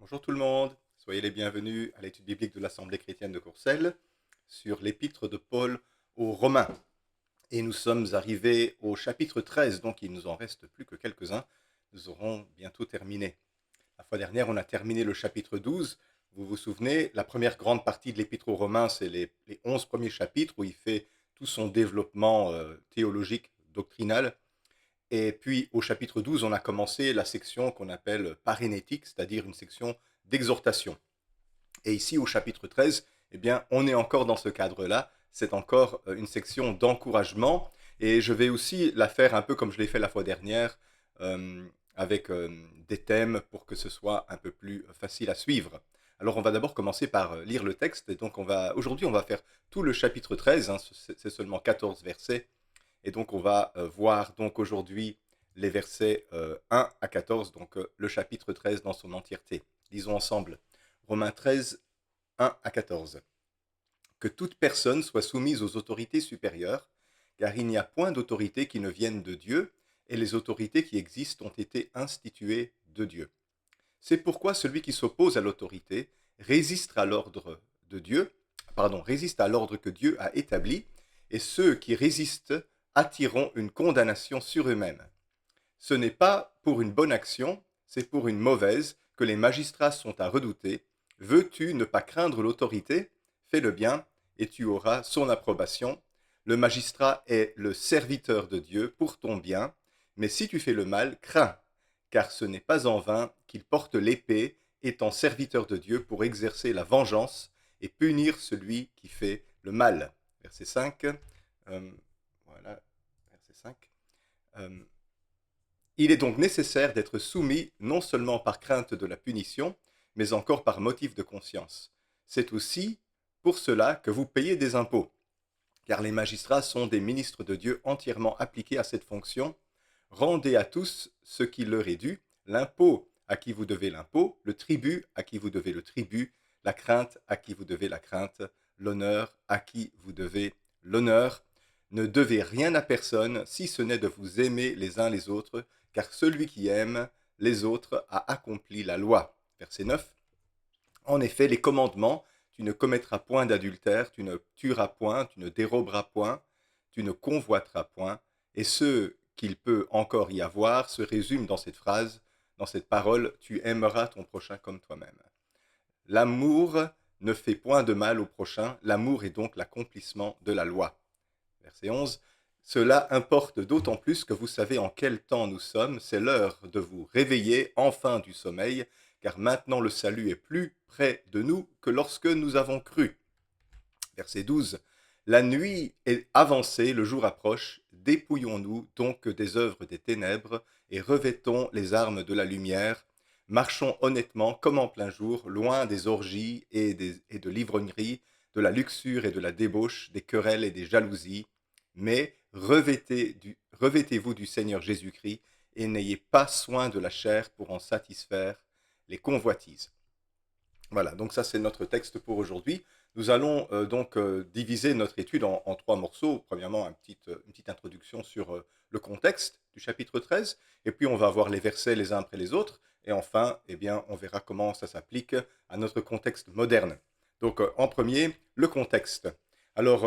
Bonjour tout le monde, soyez les bienvenus à l'étude biblique de l'Assemblée chrétienne de Courcelles sur l'épître de Paul aux Romains. Et nous sommes arrivés au chapitre 13, donc il nous en reste plus que quelques-uns. Nous aurons bientôt terminé. La fois dernière, on a terminé le chapitre 12. Vous vous souvenez, la première grande partie de l'épître aux Romains, c'est les 11 premiers chapitres où il fait tout son développement théologique, doctrinal. Et puis au chapitre 12, on a commencé la section qu'on appelle parénétique, c'est-à-dire une section d'exhortation. Et ici, au chapitre 13, eh bien, on est encore dans ce cadre-là. C'est encore une section d'encouragement. Et je vais aussi la faire un peu comme je l'ai fait la fois dernière, avec des thèmes pour que ce soit un peu plus facile à suivre. Alors, on va d'abord commencer par lire le texte. Et donc, aujourd'hui, on va faire tout le chapitre 13. Hein, c'est seulement 14 versets. Et donc, on va voir donc aujourd'hui les versets 1 à 14, donc le chapitre 13 dans son entièreté. Lisons ensemble. Romains 13, 1 à 14. Que toute personne soit soumise aux autorités supérieures, car il n'y a point d'autorité qui ne vienne de Dieu, et les autorités qui existent ont été instituées de Dieu. C'est pourquoi celui qui s'oppose à l'autorité résiste à l'ordre de Dieu, résiste à l'ordre que Dieu a établi, et ceux qui résistent attireront une condamnation sur eux-mêmes. Ce n'est pas pour une bonne action, c'est pour une mauvaise que les magistrats sont à redouter. Veux-tu ne pas craindre l'autorité? Fais le bien, et tu auras son approbation. Le magistrat est le serviteur de Dieu pour ton bien, mais si tu fais le mal, crains, car ce n'est pas en vain qu'il porte l'épée, étant serviteur de Dieu pour exercer la vengeance et punir celui qui fait le mal. Verset 5. Voilà, verset 5. Il est donc nécessaire d'être soumis non seulement par crainte de la punition, mais encore par motif de conscience. C'est aussi pour cela que vous payez des impôts, car les magistrats sont des ministres de Dieu entièrement appliqués à cette fonction. Rendez à tous ce qui leur est dû, l'impôt à qui vous devez l'impôt, le tribut à qui vous devez le tribut, la crainte à qui vous devez la crainte, l'honneur à qui vous devez l'honneur. Ne devez rien à personne si ce n'est de vous aimer les uns les autres, car celui qui aime les autres a accompli la loi. Verset 9. En effet, les commandements, tu ne commettras point d'adultère, tu ne tueras point, tu ne déroberas point, tu ne convoiteras point, et ce qu'il peut encore y avoir se résume dans cette phrase, dans cette parole, tu aimeras ton prochain comme toi-même. L'amour ne fait point de mal au prochain, l'amour est donc l'accomplissement de la loi. Verset 11. Cela importe d'autant plus que vous savez en quel temps nous sommes, c'est l'heure de vous réveiller enfin du sommeil, car maintenant le salut est plus près de nous que lorsque nous avons cru. Verset 12. La nuit est avancée, le jour approche, dépouillons-nous donc des œuvres des ténèbres et revêtons les armes de la lumière. Marchons honnêtement comme en plein jour, loin des orgies et de l'ivrognerie, de la luxure et de la débauche, des querelles et des jalousies. Mais revêtez-vous du Seigneur Jésus-Christ et n'ayez pas soin de la chair pour en satisfaire les convoitises. Voilà, donc ça c'est notre texte pour aujourd'hui. Nous allons donc diviser notre étude en trois morceaux. Premièrement, une petite introduction sur le contexte du chapitre 13, et puis on va voir les versets les uns après les autres, et enfin, eh bien, on verra comment ça s'applique à notre contexte moderne. Donc en premier, le contexte. Alors,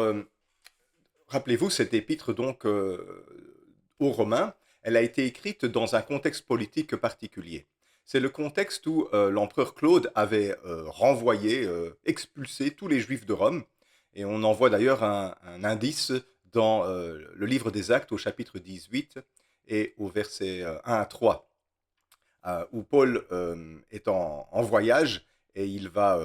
rappelez-vous, cette épître donc aux Romains, elle a été écrite dans un contexte politique particulier. C'est le contexte où l'empereur Claude avait renvoyé, expulsé tous les Juifs de Rome. Et on en voit d'ailleurs un indice dans le livre des Actes au chapitre 18 et au verset 1 à 3, où Paul est en voyage et il va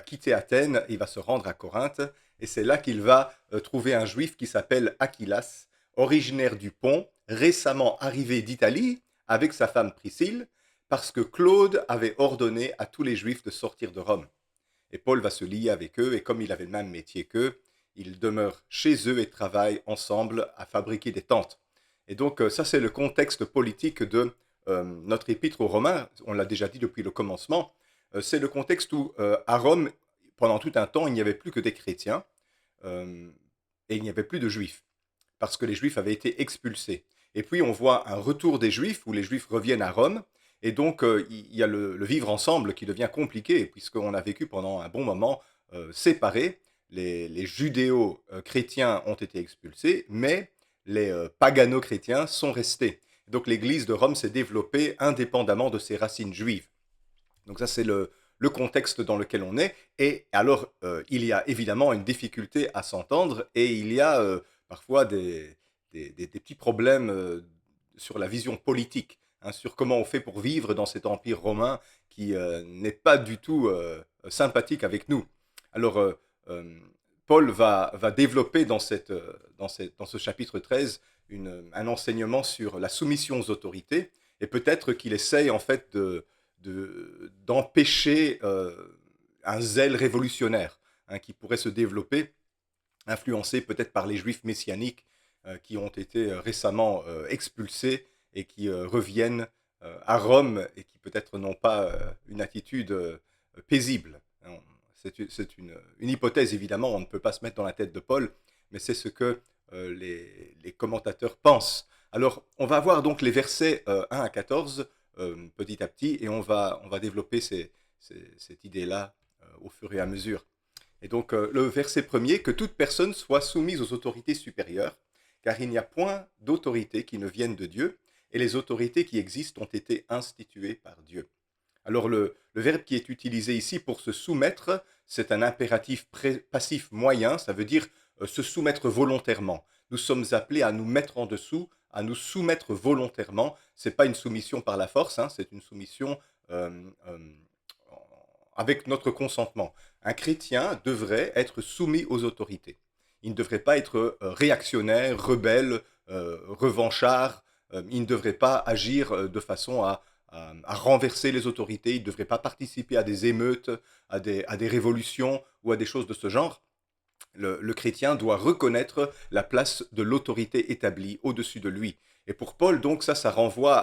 quitter Athènes, il va se rendre à Corinthe, et c'est là qu'il va trouver un juif qui s'appelle Aquilas, originaire du Pont, récemment arrivé d'Italie avec sa femme Priscille, parce que Claude avait ordonné à tous les juifs de sortir de Rome. Et Paul va se lier avec eux, et comme il avait le même métier qu'eux, il demeure chez eux et travaille ensemble à fabriquer des tentes. Et donc ça c'est le contexte politique de notre épître aux Romains, on l'a déjà dit depuis le commencement, c'est le contexte où à Rome, pendant tout un temps, il n'y avait plus que des chrétiens euh, et il n'y avait plus de juifs, parce que les juifs avaient été expulsés. Et puis on voit un retour des juifs, où les juifs reviennent à Rome, Et donc, il y a le vivre ensemble qui devient compliqué, puisqu'on a vécu pendant un bon moment séparés. Les judéo-chrétiens ont été expulsés, mais les pagano-chrétiens sont restés. Donc l'Église de Rome s'est développée indépendamment de ses racines juives. Donc ça, c'est le contexte dans lequel on est. Et alors, il y a évidemment une difficulté à s'entendre et il y a parfois des petits problèmes sur la vision politique, hein, sur comment on fait pour vivre dans cet empire romain qui n'est pas du tout sympathique avec nous. Alors, euh, Paul va développer dans ce chapitre 13 un enseignement sur la soumission aux autorités et peut-être qu'il essaye en fait d'empêcher un zèle révolutionnaire, hein, qui pourrait se développer, influencé peut-être par les juifs messianiques qui ont été récemment expulsés et qui reviennent à Rome et qui peut-être n'ont pas une attitude paisible. C'est une hypothèse, évidemment, on ne peut pas se mettre dans la tête de Paul, mais c'est ce que les commentateurs pensent. Alors, on va voir donc les versets 1 à 14 petit à petit, et on va développer cette idée-là au fur et à mesure. Et donc, le verset premier, que toute personne soit soumise aux autorités supérieures, car il n'y a point d'autorité qui ne vienne de Dieu, et les autorités qui existent ont été instituées par Dieu. Alors, le verbe qui est utilisé ici pour se soumettre, c'est un impératif passif moyen, ça veut dire se soumettre volontairement. Nous sommes appelés à nous mettre en dessous, à nous soumettre volontairement. Ce n'est pas une soumission par la force, hein, c'est une soumission euh, euh, avec notre consentement. Un chrétien devrait être soumis aux autorités. Il ne devrait pas être réactionnaire, rebelle, revanchard. Il ne devrait pas agir de façon à renverser les autorités. Il ne devrait pas participer à des émeutes, à des révolutions ou à des choses de ce genre. Le chrétien doit reconnaître la place de l'autorité établie au-dessus de lui. Et pour Paul, donc, ça renvoie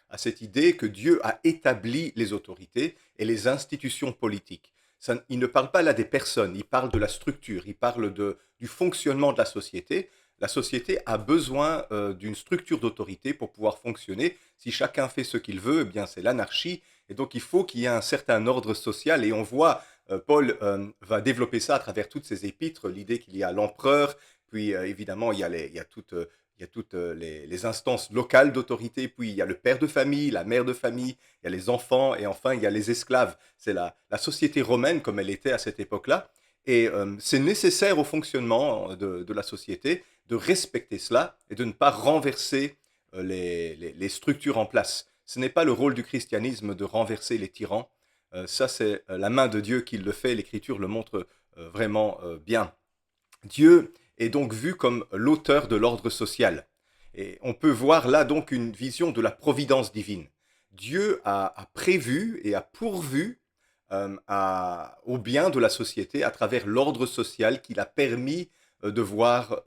à cette idée que Dieu a établi les autorités et les institutions politiques. Ça, il ne parle pas là des personnes, il parle de la structure, il parle du fonctionnement de la société. La société a besoin d'une structure d'autorité pour pouvoir fonctionner. Si chacun fait ce qu'il veut, eh bien c'est l'anarchie. Et donc il faut qu'il y ait un certain ordre social. Et on voit Paul va développer ça à travers toutes ses épîtres, l'idée qu'il y a l'empereur, puis évidemment il y a toutes les instances locales d'autorité, puis il y a le père de famille, la mère de famille, il y a les enfants, et enfin il y a les esclaves. C'est la société romaine comme elle était à cette époque-là, et c'est nécessaire au fonctionnement de la société de respecter cela et de ne pas renverser les structures en place. Ce n'est pas le rôle du christianisme de renverser les tyrans, ça, c'est la main de Dieu qui le fait, l'Écriture le montre vraiment bien. Dieu est donc vu comme l'auteur de l'ordre social. Et on peut voir là donc une vision de la providence divine. Dieu a prévu et a pourvu au bien de la société à travers l'ordre social qu'il a permis de voir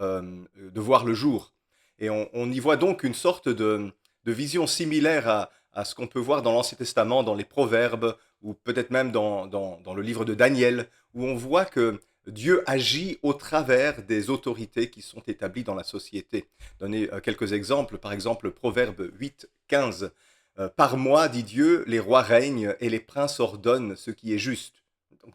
le jour. Et on y voit donc une sorte de vision similaire à ce qu'on peut voir dans l'Ancien Testament, dans les Proverbes, ou peut-être même dans le livre de Daniel, où on voit que Dieu agit au travers des autorités qui sont établies dans la société. Donner quelques exemples, par exemple Proverbe 8, 15. Par moi, dit Dieu, les rois règnent et les princes ordonnent ce qui est juste.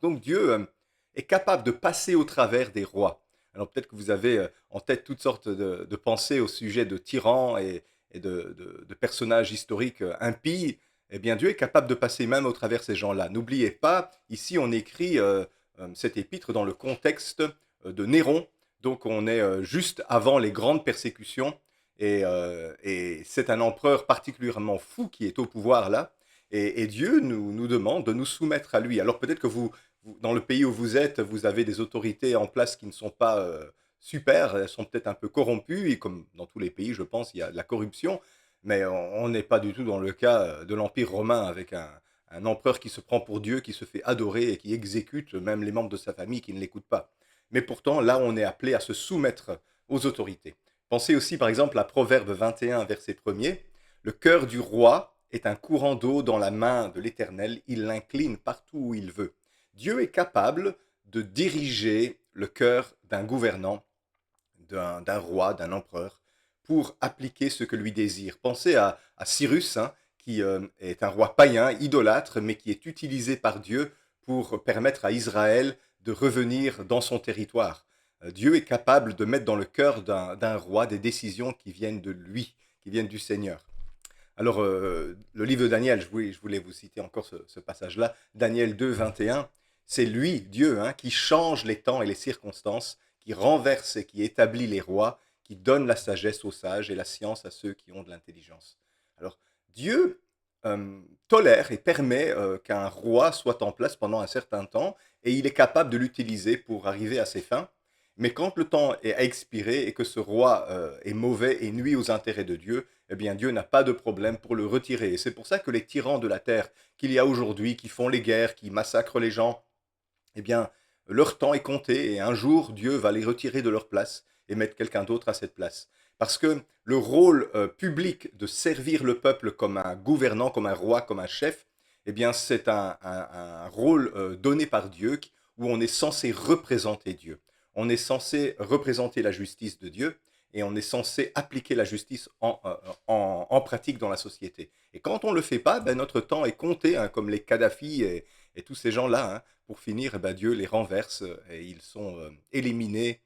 Donc Dieu est capable de passer au travers des rois. Alors peut-être que vous avez en tête toutes sortes de pensées au sujet de tyrans et de personnages historiques impies. Eh bien, Dieu est capable de passer même au travers ces gens-là. N'oubliez pas, ici, on écrit cet épître dans le contexte de Néron. Donc, on est juste avant les grandes persécutions. Et c'est un empereur particulièrement fou qui est au pouvoir là. Et Dieu nous demande de nous soumettre à lui. Alors, peut-être que dans le pays où vous êtes, vous avez des autorités en place qui ne sont pas super. Elles sont peut-être un peu corrompues. Et comme dans tous les pays, je pense, il y a de la corruption. Mais on n'est pas du tout dans le cas de l'Empire romain avec un empereur qui se prend pour Dieu, qui se fait adorer et qui exécute même les membres de sa famille qui ne l'écoutent pas. Mais pourtant, là, on est appelé à se soumettre aux autorités. Pensez aussi par exemple à Proverbe 21, verset 1er. Le cœur du roi est un courant d'eau dans la main de l'Éternel, il l'incline partout où il veut. Dieu est capable de diriger le cœur d'un gouvernant, d'un roi, d'un empereur, pour appliquer ce que lui désire. Pensez à Cyrus, hein, qui est un roi païen, idolâtre, mais qui est utilisé par Dieu pour permettre à Israël de revenir dans son territoire. Dieu est capable de mettre dans le cœur d'un roi des décisions qui viennent de lui, qui viennent du Seigneur. Alors, le livre de Daniel, je voulais vous citer encore ce passage-là, Daniel 2, 21, c'est lui, Dieu, hein, qui change les temps et les circonstances, qui renverse et qui établit les rois, qui donne la sagesse aux sages et la science à ceux qui ont de l'intelligence. Alors, Dieu tolère et permet qu'un roi soit en place pendant un certain temps, et il est capable de l'utiliser pour arriver à ses fins. Mais quand le temps est expiré et que ce roi est mauvais et nuit aux intérêts de Dieu, eh bien Dieu n'a pas de problème pour le retirer. Et c'est pour ça que les tyrans de la terre qu'il y a aujourd'hui, qui font les guerres, qui massacrent les gens, eh bien leur temps est compté et un jour Dieu va les retirer de leur place et mettre quelqu'un d'autre à cette place. Parce que le rôle public de servir le peuple comme un gouvernant, comme un roi, comme un chef, eh bien c'est un rôle donné par Dieu où on est censé représenter Dieu. On est censé représenter la justice de Dieu et on est censé appliquer la justice en pratique dans la société. Et quand on ne le fait pas, ben, notre temps est compté, hein, comme les Kadhafi et tous ces gens-là. Hein. Pour finir, eh ben, Dieu les renverse et ils sont éliminés,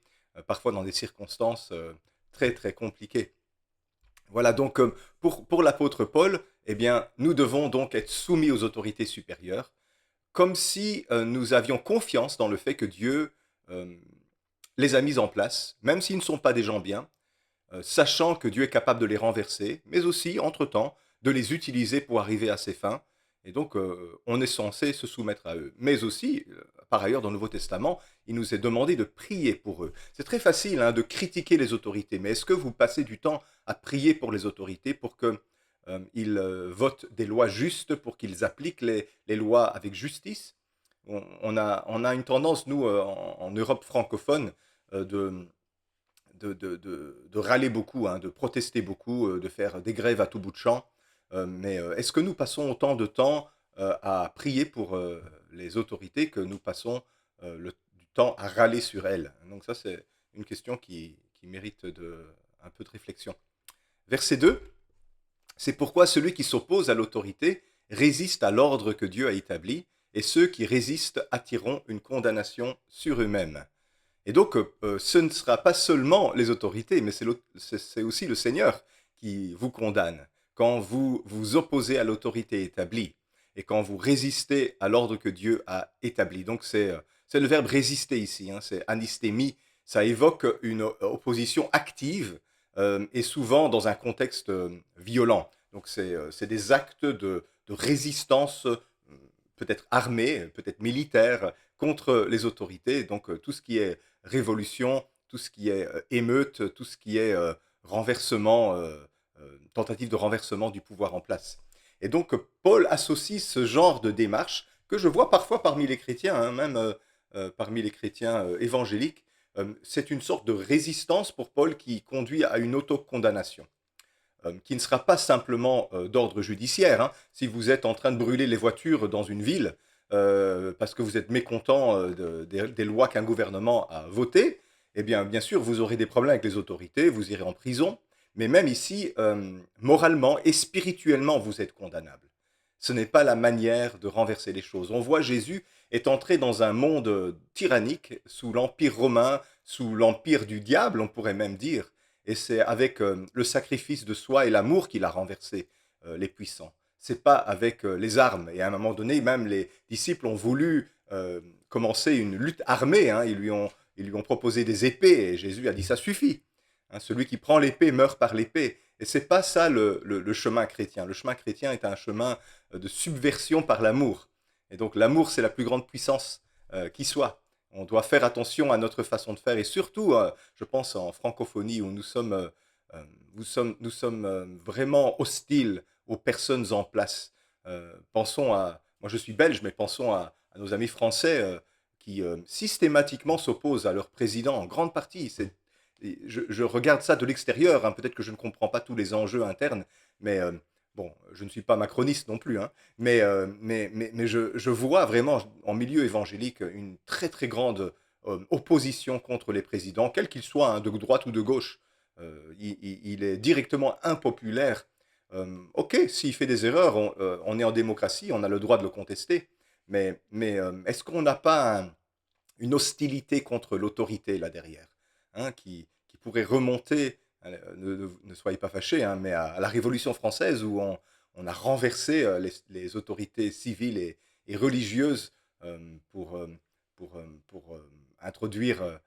parfois dans des circonstances très très compliquées. Voilà, donc pour l'apôtre Paul, eh bien, nous devons donc être soumis aux autorités supérieures, comme si nous avions confiance dans le fait que Dieu euh, les a mis en place, même s'ils ne sont pas des gens bien, sachant que Dieu est capable de les renverser, mais aussi, entre-temps, de les utiliser pour arriver à ses fins. Et donc, on est censé se soumettre à eux. Mais aussi, par ailleurs, dans le Nouveau Testament, il nous est demandé de prier pour eux. C'est très facile hein, de critiquer les autorités, mais est-ce que vous passez du temps à prier pour les autorités pour qu'ils votent des lois justes, pour qu'ils appliquent les lois avec justice? On a une tendance, nous, en Europe francophone, de râler beaucoup, hein, de protester beaucoup, de faire des grèves à tout bout de champ. Mais est-ce que nous passons autant de temps à prier pour les autorités que nous passons du temps à râler sur elles? Donc ça, c'est une question qui mérite un peu de réflexion. Verset 2, c'est pourquoi celui qui s'oppose à l'autorité résiste à l'ordre que Dieu a établi, et ceux qui résistent attireront une condamnation sur eux-mêmes. Et donc, ce ne sera pas seulement les autorités, mais c'est aussi le Seigneur qui vous condamne. Quand vous vous opposez à l'autorité établie et quand vous résistez à l'ordre que Dieu a établi. Donc, c'est le verbe résister ici, hein, c'est anistémie. Ça évoque une opposition active et souvent dans un contexte violent. Donc, c'est des actes de résistance, peut-être armée, peut-être militaire, contre les autorités. Donc, tout ce qui est révolution, tout ce qui est émeute, tout ce qui est renversement, tentative de renversement du pouvoir en place. Et donc Paul associe ce genre de démarche que je vois parfois parmi les chrétiens, hein, même parmi les chrétiens évangéliques. C'est une sorte de résistance pour Paul qui conduit à une autocondamnation, qui ne sera pas simplement d'ordre judiciaire. Hein. Si vous êtes en train de brûler les voitures dans une ville, parce que vous êtes mécontent des lois qu'un gouvernement a votées, eh bien sûr, vous aurez des problèmes avec les autorités, vous irez en prison, mais même ici, moralement et spirituellement, vous êtes condamnable. Ce n'est pas la manière de renverser les choses. On voit Jésus est entré dans un monde tyrannique, sous l'Empire romain, sous l'empire du diable, on pourrait même dire, et c'est avec le sacrifice de soi et l'amour qu'il a renversé les puissants. C'est pas avec les armes. Et à un moment donné, même les disciples ont voulu commencer une lutte armée. Hein. Ils lui ont proposé des épées et Jésus a dit ça suffit. Hein, celui qui prend l'épée meurt par l'épée. Et c'est pas ça le chemin chrétien. Le chemin chrétien est un chemin de subversion par l'amour. Et donc l'amour, c'est la plus grande puissance qui soit. On doit faire attention à notre façon de faire et surtout, je pense en francophonie où nous sommes vraiment hostiles aux personnes en place. Pensons à, moi je suis belge, mais pensons à nos amis français qui systématiquement s'opposent à leur président en grande partie. Je regarde ça de l'extérieur, hein, peut-être que je ne comprends pas tous les enjeux internes, mais bon, je ne suis pas macroniste non plus, hein, mais je vois vraiment en milieu évangélique une très très grande opposition contre les présidents, quels qu'ils soient, hein, de droite ou de gauche. Il est directement impopulaire Ok, s'il fait des erreurs, on est en démocratie, on a le droit de le contester, mais est-ce qu'on n'a pas une hostilité contre l'autorité là derrière, hein, qui pourrait remonter, ne soyez pas fâchés, hein, mais à la Révolution française où on a renversé les autorités civiles et religieuses pour, introduire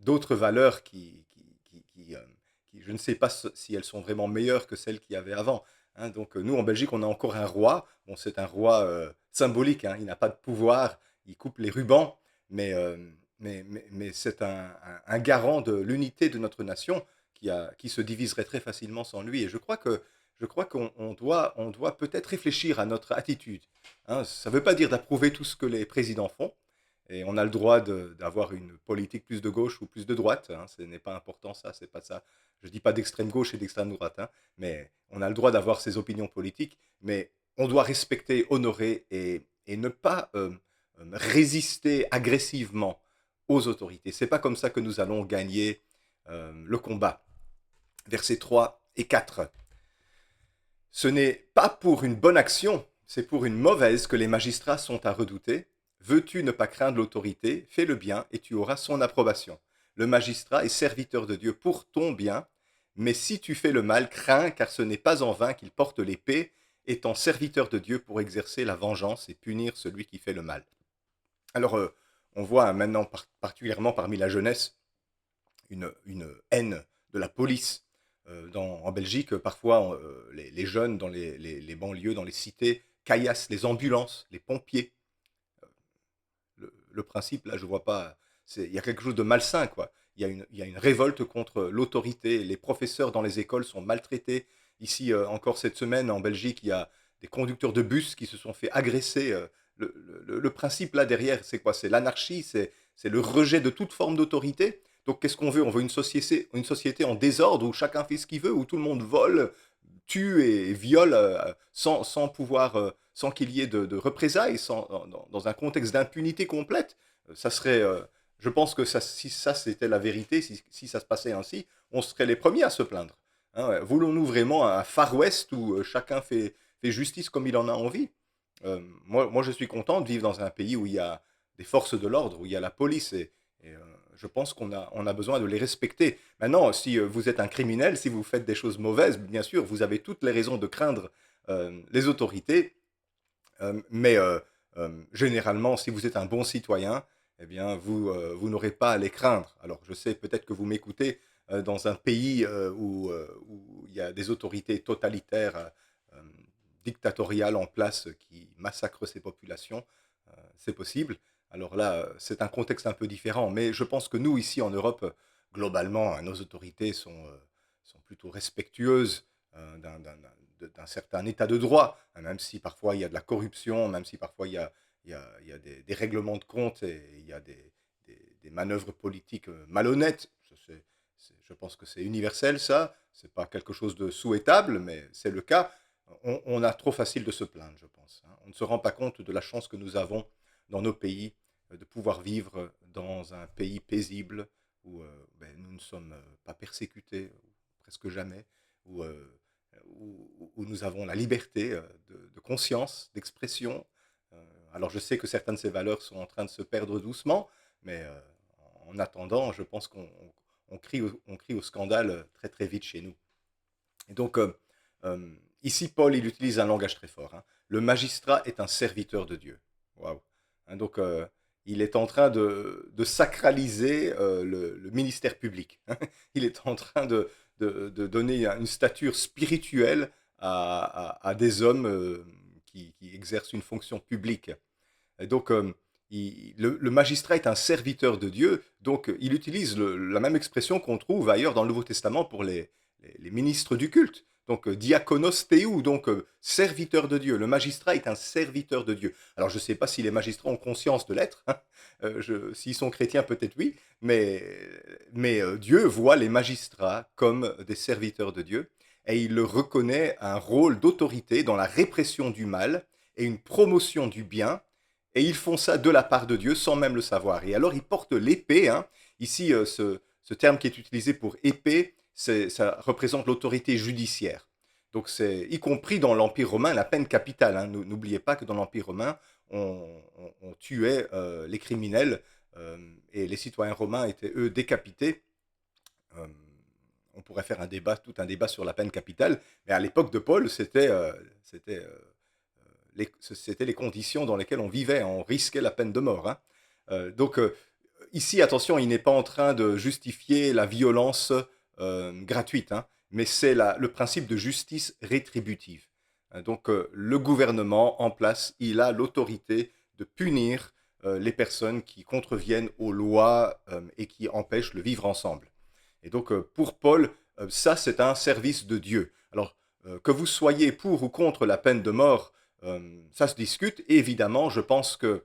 d'autres valeurs qui, je ne sais pas si elles sont vraiment meilleures que celles qu'il y avait avant. Hein. Donc nous, en Belgique, on a encore un roi. Bon, c'est un roi symbolique, hein, il n'a pas de pouvoir, il coupe les rubans, mais, mais c'est un garant de l'unité de notre nation qui se diviserait très facilement sans lui. Et je crois qu'on on doit peut-être réfléchir à notre attitude. Hein. Ça ne veut pas dire d'approuver tout ce que les présidents font. Et on a le droit d'avoir une politique plus de gauche ou plus de droite. Hein. Ce n'est pas important, ça, c'est pas ça. Je ne dis pas d'extrême gauche et d'extrême droite, hein, mais on a le droit d'avoir ses opinions politiques, mais on doit respecter, honorer et ne pas résister agressivement aux autorités. C'est pas comme ça que nous allons gagner le combat. Versets 3 et 4. Ce n'est pas pour une bonne action, c'est pour une mauvaise que les magistrats sont à redouter. Veux-tu ne pas craindre l'autorité, fais le bien et tu auras son approbation. Le magistrat est serviteur de Dieu pour ton bien, mais si tu fais le mal, crains, car ce n'est pas en vain qu'il porte l'épée, étant serviteur de Dieu pour exercer la vengeance et punir celui qui fait le mal. Alors, on voit maintenant, particulièrement parmi la jeunesse, une haine de la police. En Belgique, parfois, les jeunes dans les banlieues, dans les cités, caillassent les ambulances, les pompiers. Le principe, là, je vois pas. Il y a quelque chose de malsain, quoi. Il y a une révolte contre l'autorité. Les professeurs dans les écoles sont maltraités. Ici, encore cette semaine, en Belgique, il y a des conducteurs de bus qui se sont fait agresser. Le principe, là, derrière, c'est quoi? C'est l'anarchie, c'est le rejet de toute forme d'autorité. Donc, qu'est-ce qu'on veut? On veut une société en désordre où chacun fait ce qu'il veut, où tout le monde vole, tue et viole sans pouvoir, sans qu'il y ait de représailles, dans un contexte d'impunité complète. Ça serait, je pense que ça, si ça c'était la vérité, si ça se passait ainsi, on serait les premiers à se plaindre. Hein, ouais. Voulons-nous vraiment un Far West où chacun fait justice comme il en a envie? Moi, je suis content de vivre dans un pays où il y a des forces de l'ordre, où il y a la police, et je pense on a besoin de les respecter. Maintenant, si vous êtes un criminel, si vous faites des choses mauvaises, bien sûr, vous avez toutes les raisons de craindre les autorités, mais généralement, si vous êtes un bon citoyen, eh bien, vous n'aurez pas à les craindre. Alors, je sais peut-être que vous m'écoutez dans un pays où il y a des autorités totalitaires, euh, dictatoriales en place qui massacrent ces populations. C'est possible. Alors là, c'est un contexte un peu différent, mais je pense que nous, ici en Europe, globalement, nos autorités sont plutôt respectueuses d'un certain état de droit, hein, même si parfois il y a de la corruption, même si parfois il y a des règlements de compte et il y a des manœuvres politiques malhonnêtes. Je pense que c'est universel, ça. C'est pas quelque chose de souhaitable, mais c'est le cas. On a trop facile de se plaindre, je pense. Hein. On ne se rend pas compte de la chance que nous avons dans nos pays de pouvoir vivre dans un pays paisible où ben, nous ne sommes pas persécutés, presque jamais, où, où nous avons la liberté de conscience, d'expression. Alors je sais que certaines de ces valeurs sont en train de se perdre doucement, mais en attendant, je pense on crie au scandale très très vite chez nous. Et donc, ici, Paul, il utilise un langage très fort. Hein. Le magistrat est un serviteur de Dieu. Waouh. Hein, donc, il est en train de sacraliser le ministère public. Il est en train de donner une stature spirituelle à des hommes qui exercent une fonction publique. Et donc, le magistrat est un serviteur de Dieu, donc il utilise la même expression qu'on trouve ailleurs dans le Nouveau Testament pour les ministres du culte. Donc, diakonos théou, donc serviteur de Dieu. Le magistrat est un serviteur de Dieu. Alors, je ne sais pas si les magistrats ont conscience de l'être. Hein. S'ils sont chrétiens, peut-être oui. Mais Dieu voit les magistrats comme des serviteurs de Dieu. Et il leur reconnaît un rôle d'autorité dans la répression du mal et une promotion du bien. Et ils font ça de la part de Dieu sans même le savoir. Et alors, ils portent l'épée. Hein. Ici, ce terme qui est utilisé pour épée, ça représente l'autorité judiciaire. Donc c'est y compris dans l'Empire romain la peine capitale, hein. N'oubliez pas que dans l'Empire romain, on tuait les criminels et les citoyens romains étaient eux décapités. Euh, on pourrait faire tout un débat sur la peine capitale, mais à l'époque de Paul, c'était les conditions dans lesquelles on vivait, on risquait la peine de mort, hein. Donc ici, attention, il n'est pas en train de justifier la violence gratuite, hein, mais c'est le principe de justice rétributive. Donc le gouvernement en place, il a l'autorité de punir les personnes qui contreviennent aux lois et qui empêchent le vivre ensemble. Et donc pour Paul, ça c'est un service de Dieu. Alors que vous soyez pour ou contre la peine de mort, ça se discute. Et évidemment, je pense que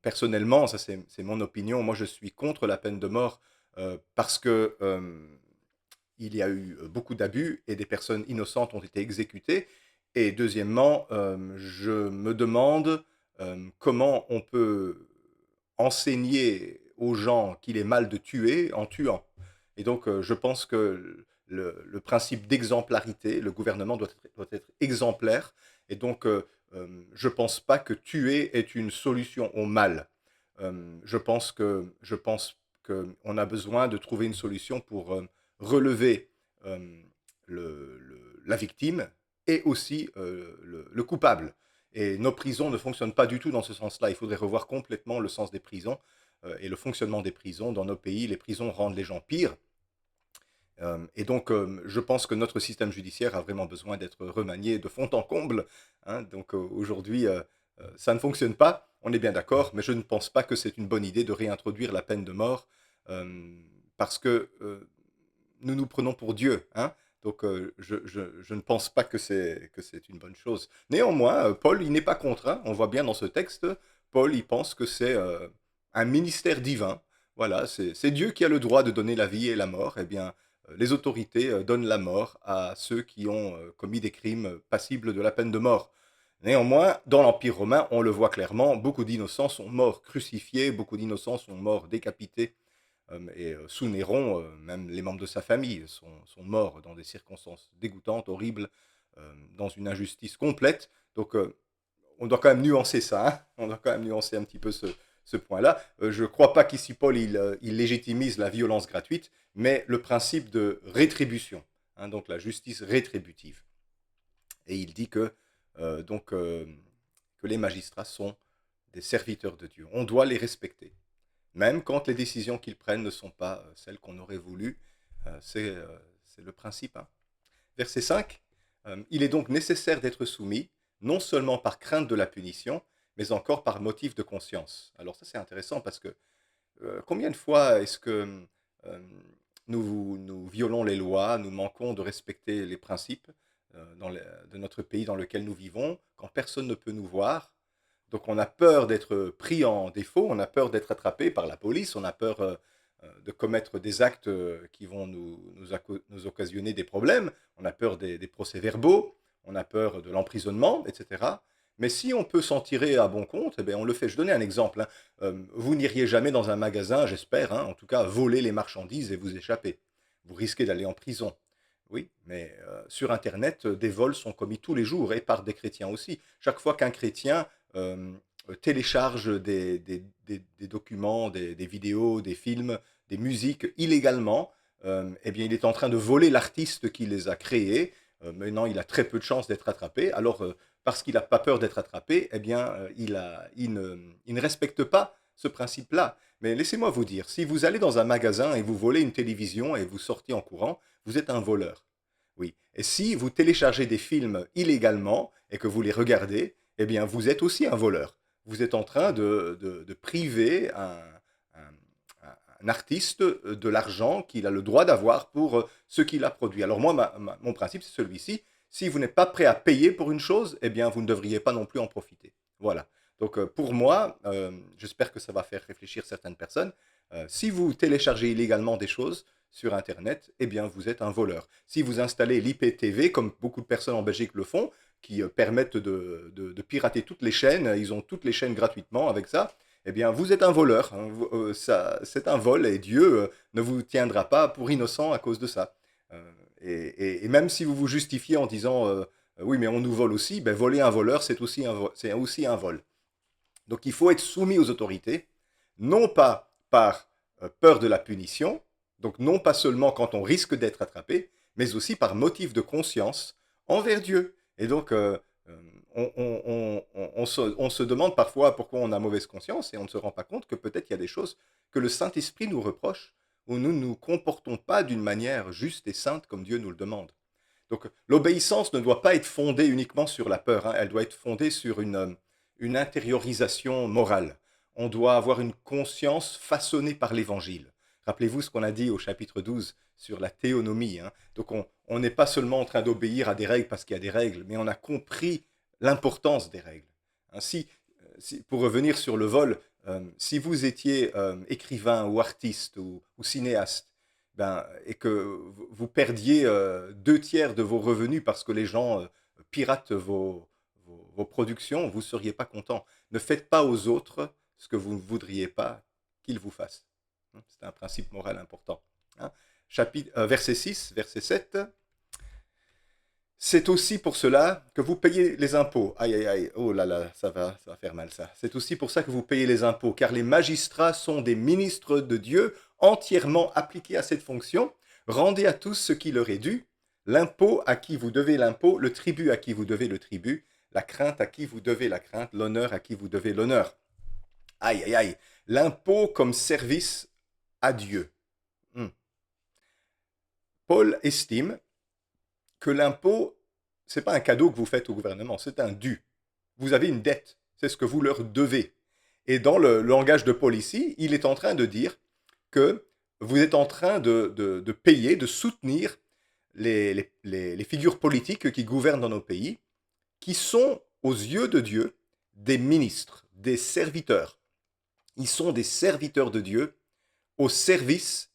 personnellement, ça c'est mon opinion, moi je suis contre la peine de mort parce que il y a eu beaucoup d'abus et des personnes innocentes ont été exécutées. Et deuxièmement, je me demande comment on peut enseigner aux gens qu'il est mal de tuer en tuant. Et donc, je pense que le principe d'exemplarité, le gouvernement doit être exemplaire. Et donc, je ne pense pas que tuer est une solution au mal. Je pense qu'on a besoin de trouver une solution pour relever euh, la victime et aussi le coupable. Et nos prisons ne fonctionnent pas du tout dans ce sens-là. Il faudrait revoir complètement le sens des prisons et le fonctionnement des prisons. Dans nos pays, les prisons rendent les gens pires. Et donc, je pense que notre système judiciaire a vraiment besoin d'être remanié de fond en comble, hein. Donc, aujourd'hui, ça ne fonctionne pas, on est bien d'accord, mais je ne pense pas que c'est une bonne idée de réintroduire la peine de mort euh, parce que nous nous prenons pour Dieu, hein. Donc, je ne pense pas que c'est une bonne chose. Néanmoins, Paul, il n'est pas contre, hein. On voit bien dans ce texte, Paul, il pense que c'est un ministère divin. Voilà, c'est Dieu qui a le droit de donner la vie et la mort. Eh bien, les autorités donnent la mort à ceux qui ont commis des crimes passibles de la peine de mort. Néanmoins, dans l'Empire romain, on le voit clairement, beaucoup d'innocents sont morts crucifiés, beaucoup d'innocents sont morts décapités. Et sous Néron, même les membres de sa famille sont morts dans des circonstances dégoûtantes, horribles, dans une injustice complète. Donc on doit quand même nuancer ça, hein. On doit quand même nuancer un petit peu ce point-là. Je ne crois pas qu'ici Paul il légitimise la violence gratuite, mais le principe de rétribution, hein, donc la justice rétributive. Et il dit que les magistrats sont des serviteurs de Dieu. On doit les respecter, même quand les décisions qu'ils prennent ne sont pas celles qu'on aurait voulu. C'est le principe, hein. Verset 5, il est donc nécessaire d'être soumis, non seulement par crainte de la punition, mais encore par motif de conscience. Alors ça c'est intéressant parce que combien de fois est-ce que euh, nous violons les lois, nous manquons de respecter les principes de notre pays dans lequel nous vivons, quand personne ne peut nous voir. Donc on a peur d'être pris en défaut, on a peur d'être attrapé par la police, on a peur de commettre des actes qui vont nous occasionner des problèmes, on a peur des procès-verbaux, on a peur de l'emprisonnement, etc. Mais si on peut s'en tirer à bon compte, eh bien on le fait. Je donnais un exemple, hein. Vous n'iriez jamais dans un magasin, j'espère, hein, en tout cas voler les marchandises et vous échapper. Vous risquez d'aller en prison. Oui, mais sur Internet, des vols sont commis tous les jours et par des chrétiens aussi. Chaque fois qu'un chrétien euh, télécharge des documents, des vidéos, des films, des musiques illégalement, eh bien, il est en train de voler l'artiste qui les a créés. Maintenant, il a très peu de chances d'être attrapé. Alors, parce qu'il n'a pas peur d'être attrapé, eh bien, il ne respecte pas ce principe-là. Mais laissez-moi vous dire, si vous allez dans un magasin et vous volez une télévision et vous sortez en courant, vous êtes un voleur. Oui. Et si vous téléchargez des films illégalement et que vous les regardez, eh bien, vous êtes aussi un voleur. Vous êtes en train de priver un artiste de l'argent qu'il a le droit d'avoir pour ce qu'il a produit. Alors moi, mon principe, c'est celui-ci. Si vous n'êtes pas prêt à payer pour une chose, eh bien, vous ne devriez pas non plus en profiter. Voilà. Donc pour moi, j'espère que ça va faire réfléchir certaines personnes. Si vous téléchargez illégalement des choses sur Internet, eh bien, vous êtes un voleur. Si vous installez l'IPTV, comme beaucoup de personnes en Belgique le font, qui permettent de pirater toutes les chaînes, ils ont toutes les chaînes gratuitement avec ça, eh bien, vous êtes un voleur, hein. C'est un vol et Dieu ne vous tiendra pas pour innocent à cause de ça. Et même si vous vous justifiez en disant oui, mais on nous vole aussi, ben, voler un voleur, c'est aussi un vol. Donc il faut être soumis aux autorités, non pas par peur de la punition, donc non pas seulement quand on risque d'être attrapé, mais aussi par motif de conscience envers Dieu. Et donc on se demande parfois pourquoi on a mauvaise conscience et on ne se rend pas compte que peut-être il y a des choses que le Saint-Esprit nous reproche où nous ne nous comportons pas d'une manière juste et sainte comme Dieu nous le demande. Donc l'obéissance ne doit pas être fondée uniquement sur la peur, hein, elle doit être fondée sur une intériorisation morale. On doit avoir une conscience façonnée par l'Évangile. Rappelez-vous ce qu'on a dit au chapitre 12 sur la théonomie. Hein. Donc on n'est pas seulement en train d'obéir à des règles parce qu'il y a des règles, mais on a compris l'importance des règles. Ainsi, pour revenir sur le vol, si vous étiez écrivain ou artiste ou cinéaste, ben, et que vous perdiez 2 tiers de vos revenus parce que les gens piratent vos productions, vous ne seriez pas content. Ne faites pas aux autres ce que vous ne voudriez pas qu'ils vous fassent. C'est un principe moral important. Hein. Verset 6, verset 7. C'est aussi pour cela que vous payez les impôts. Aïe, aïe, aïe, oh là là, ça va faire mal ça. C'est aussi pour ça que vous payez les impôts, car les magistrats sont des ministres de Dieu entièrement appliqués à cette fonction. Rendez à tous ce qui leur est dû, l'impôt à qui vous devez l'impôt, le tribut à qui vous devez le tribut, la crainte à qui vous devez la crainte, l'honneur à qui vous devez l'honneur. Aïe, aïe, aïe. L'impôt comme service à Dieu. Paul estime que l'impôt, ce n'est pas un cadeau que vous faites au gouvernement, c'est un dû. Vous avez une dette, c'est ce que vous leur devez. Et dans le langage de Paul ici, il est en train de dire que vous êtes en train de payer, de soutenir les figures politiques qui gouvernent dans nos pays, qui sont, aux yeux de Dieu, des ministres, des serviteurs. Ils sont des serviteurs de Dieu au service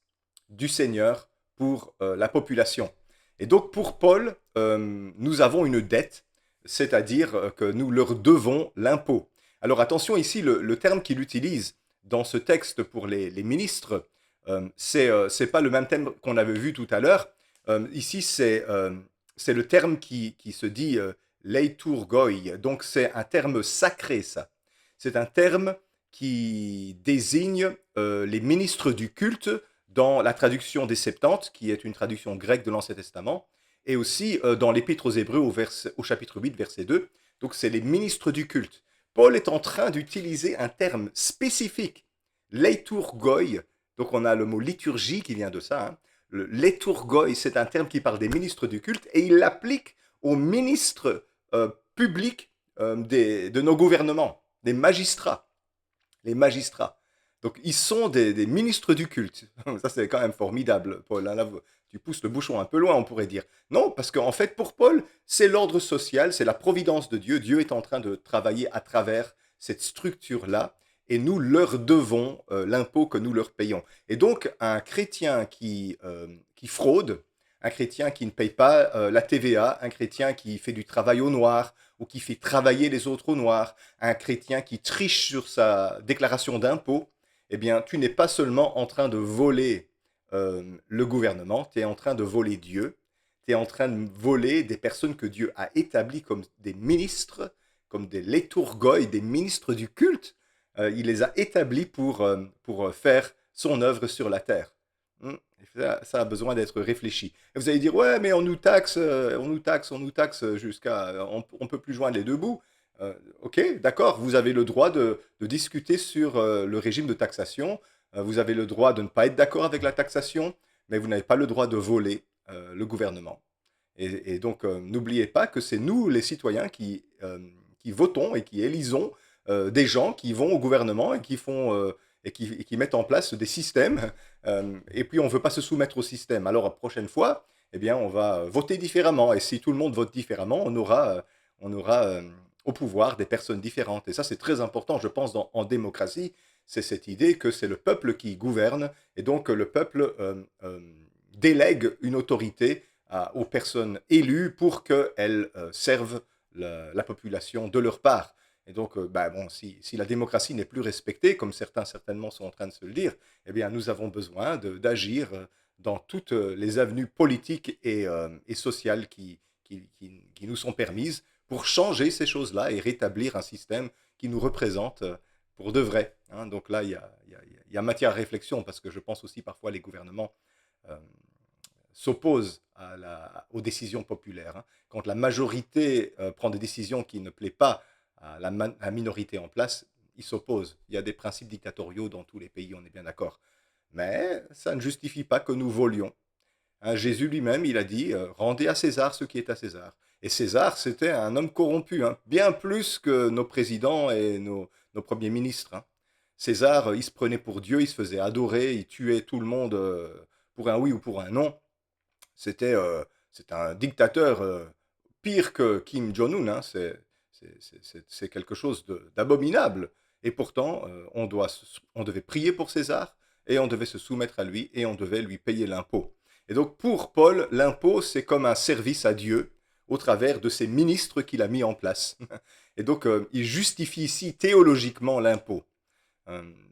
du Seigneur pour la population. Et donc pour Paul, nous avons une dette, c'est-à-dire que nous leur devons l'impôt. Alors attention ici, le terme qu'il utilise dans ce texte pour les ministres, c'est pas le même terme qu'on avait vu tout à l'heure. Ici, c'est le terme qui se dit leiturgoi, donc c'est un terme sacré ça. C'est un terme qui désigne les ministres du culte dans la traduction des Septante, qui est une traduction grecque de l'Ancien Testament, et aussi dans l'Épître aux Hébreux au chapitre 8, verset 2. Donc c'est les ministres du culte. Paul est en train d'utiliser un terme spécifique, leiturgoi, donc on a le mot liturgie qui vient de ça. Hein. Le leiturgoi, c'est un terme qui parle des ministres du culte, et il l'applique aux ministres publics de nos gouvernements, des magistrats. Les magistrats. Donc, ils sont des ministres du culte. Ça, c'est quand même formidable, Paul. Là, tu pousses le bouchon un peu loin, on pourrait dire. Non, parce qu'en fait, pour Paul, c'est l'ordre social, c'est la providence de Dieu. Dieu est en train de travailler à travers cette structure-là, et nous leur devons l'impôt que nous leur payons. Et donc, un chrétien qui fraude, un chrétien qui ne paye pas la TVA, un chrétien qui fait du travail au noir, ou qui fait travailler les autres au noir, un chrétien qui triche sur sa déclaration d'impôt, eh bien, tu n'es pas seulement en train de voler le gouvernement, tu es en train de voler Dieu, tu es en train de voler des personnes que Dieu a établies comme des ministres, comme des leiturgoi, des ministres du culte. Il les a établis pour faire son œuvre sur la terre. Ça a besoin d'être réfléchi. Et vous allez dire, ouais, mais on nous taxe jusqu'à... on peut plus joindre les deux bouts. Ok, d'accord, vous avez le droit de discuter sur le régime de taxation. Vous avez le droit de ne pas être d'accord avec la taxation, mais vous n'avez pas le droit de voler le gouvernement. Et donc, n'oubliez pas que c'est nous, les citoyens, qui votons et qui élisons des gens qui vont au gouvernement et qui font... et qui mettent en place des systèmes, et puis on ne veut pas se soumettre au système. Alors, la prochaine fois, eh bien, on va voter différemment. Et si tout le monde vote différemment, on aura au pouvoir des personnes différentes. Et ça, c'est très important, je pense, en démocratie. C'est cette idée que c'est le peuple qui gouverne, et donc le peuple délègue une autorité aux personnes élues pour qu'elles servent la population de leur part. Et donc, bon, si la démocratie n'est plus respectée, comme certains certainement sont en train de se le dire, eh bien, nous avons besoin d'agir dans toutes les avenues politiques et sociales qui nous sont permises pour changer ces choses-là et rétablir un système qui nous représente pour de vrai, hein. Donc là, il y a matière à réflexion parce que je pense aussi parfois les gouvernements euh, s'opposent aux décisions populaires, hein. Quand la majorité prend des décisions qui ne plaisent pas à la minorité en place, ils s'opposent. Il y a des principes dictatoriaux dans tous les pays, on est bien d'accord. Mais ça ne justifie pas que nous volions, hein. Jésus lui-même, il a dit rendez à César ce qui est à César. Et César, c'était un homme corrompu, hein, bien plus que nos présidents et nos premiers ministres, hein. César, il se prenait pour Dieu, il se faisait adorer, il tuait tout le monde pour un oui ou pour un non. C'était c'est un dictateur pire que Kim Jong-un, hein. C'est quelque chose d'abominable. Et pourtant, on devait prier pour César et on devait se soumettre à lui et on devait lui payer l'impôt. Et donc pour Paul, l'impôt, c'est comme un service à Dieu au travers de ses ministres qu'il a mis en place. Et donc il justifie ici théologiquement l'impôt.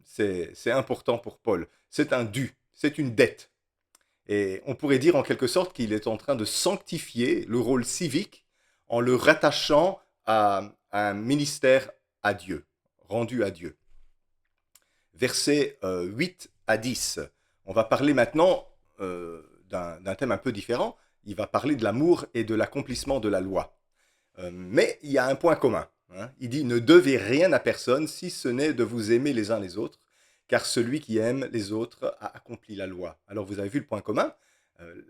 C'est important pour Paul. C'est un dû, c'est une dette. Et on pourrait dire en quelque sorte qu'il est en train de sanctifier le rôle civique en le rattachant à un ministère à Dieu, rendu à Dieu. Versets 8 à 10. On va parler maintenant d'un thème un peu différent. Il va parler de l'amour et de l'accomplissement de la loi. Mais il y a un point commun, hein. Il dit « Ne devez rien à personne si ce n'est de vous aimer les uns les autres, car celui qui aime les autres a accompli la loi. » Alors vous avez vu le point commun.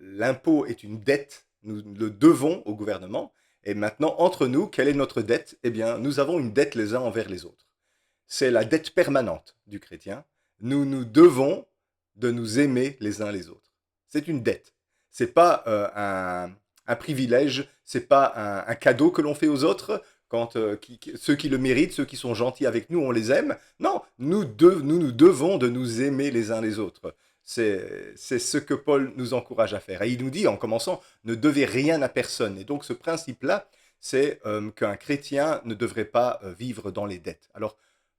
L'impôt est une dette, nous le devons au gouvernement. Et maintenant, entre nous, quelle est notre dette? Eh bien, nous avons une dette les uns envers les autres. C'est la dette permanente du chrétien. Nous nous devons de nous aimer les uns les autres. C'est une dette. C'est pas un privilège, c'est pas un cadeau que l'on fait aux autres. Quand ceux qui le méritent, ceux qui sont gentils avec nous, on les aime. Non, nous nous devons de nous aimer les uns les autres. C'est ce que Paul nous encourage à faire. Et il nous dit en commençant, ne devez rien à personne. Et donc ce principe-là, c'est qu'un chrétien ne devrait pas vivre dans les dettes. Alors,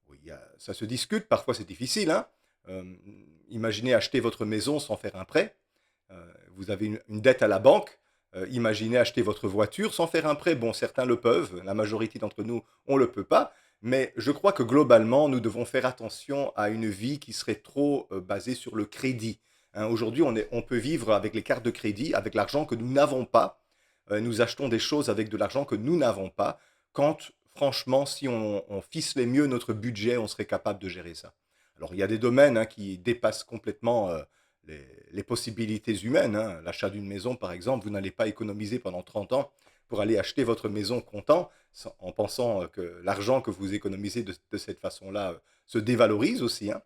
oui, ça se discute, parfois c'est difficile, hein. Euh, Imaginez acheter votre maison sans faire un prêt. Vous avez une dette à la banque. Imaginez acheter votre voiture sans faire un prêt. Bon, certains le peuvent, la majorité d'entre nous, on ne le peut pas. Mais je crois que globalement, nous devons faire attention à une vie qui serait trop basée sur le crédit, hein. Aujourd'hui, on peut vivre avec les cartes de crédit, avec l'argent que nous n'avons pas. Nous achetons des choses avec de l'argent que nous n'avons pas, quand franchement, si on ficelait mieux notre budget, on serait capable de gérer ça. Alors, il y a des domaines, hein, qui dépassent complètement les possibilités humaines, hein. L'achat d'une maison, par exemple, vous n'allez pas économiser pendant 30 ans pour aller acheter votre maison content, en pensant que l'argent que vous économisez de cette façon-là se dévalorise aussi, hein.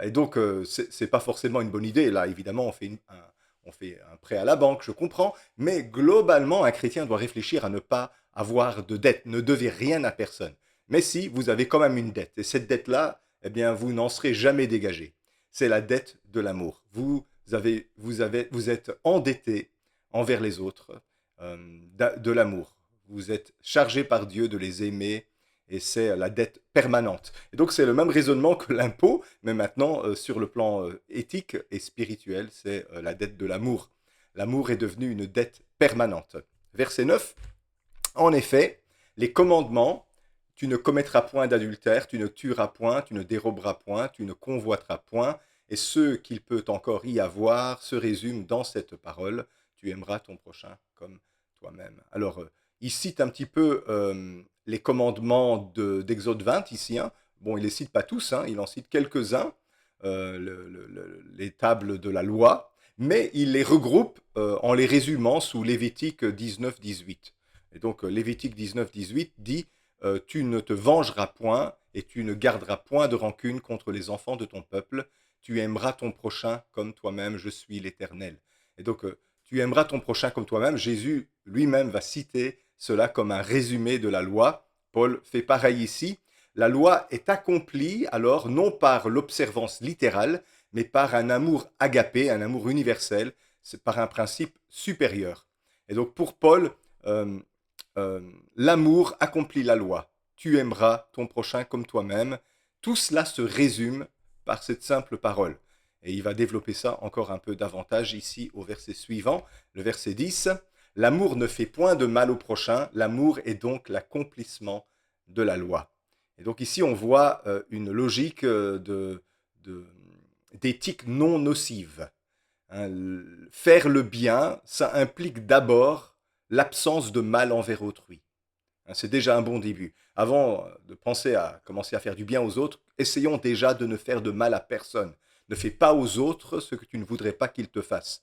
Et donc, c'est pas forcément une bonne idée. Là, évidemment, on fait un prêt à la banque, je comprends, mais globalement, un chrétien doit réfléchir à ne pas avoir de dette, ne devez rien à personne. Mais si, vous avez quand même une dette, et cette dette-là, eh bien, vous n'en serez jamais dégagé. C'est la dette de l'amour. Vous êtes endetté envers les autres de l'amour. Vous êtes chargé par Dieu de les aimer et c'est la dette permanente. Et donc c'est le même raisonnement que l'impôt, mais maintenant sur le plan éthique et spirituel, c'est la dette de l'amour. L'amour est devenu une dette permanente. Verset 9, en effet, les commandements, tu ne commettras point d'adultère, tu ne tueras point, tu ne déroberas point, tu ne convoiteras point, et ce qu'il peut encore y avoir se résume dans cette parole, tu aimeras ton prochain comme toi-même. Alors, il cite un petit peu les commandements d'Exode 20 ici, hein. Bon, il ne les cite pas tous, hein, il en cite quelques-uns, les tables de la loi, mais il les regroupe en les résumant sous Lévitique 19-18. Et donc Lévitique 19-18 dit tu ne te vengeras point et tu ne garderas point de rancune contre les enfants de ton peuple. Tu aimeras ton prochain comme toi-même, je suis l'Éternel. Et donc tu aimeras ton prochain comme toi-même. Jésus lui-même va citer cela comme un résumé de la loi. Paul fait pareil ici. La loi est accomplie alors non par l'observance littérale, mais par un amour agapé, un amour universel, c'est par un principe supérieur. Et donc pour Paul, euh, l'amour accomplit la loi. Tu aimeras ton prochain comme toi-même. Tout cela se résume par cette simple parole. Et il va développer ça encore un peu davantage ici au verset suivant, le verset 10. L'amour ne fait point de mal au prochain, l'amour est donc l'accomplissement de la loi. Et donc ici, on voit une logique de- d'éthique non nocive. Hein. Faire le bien, ça implique d'abord l'absence de mal envers autrui. Hein, c'est déjà un bon début. Avant de penser à commencer à faire du bien aux autres, essayons déjà de ne faire de mal à personne. Ne fais pas aux autres ce que tu ne voudrais pas qu'ils te fassent.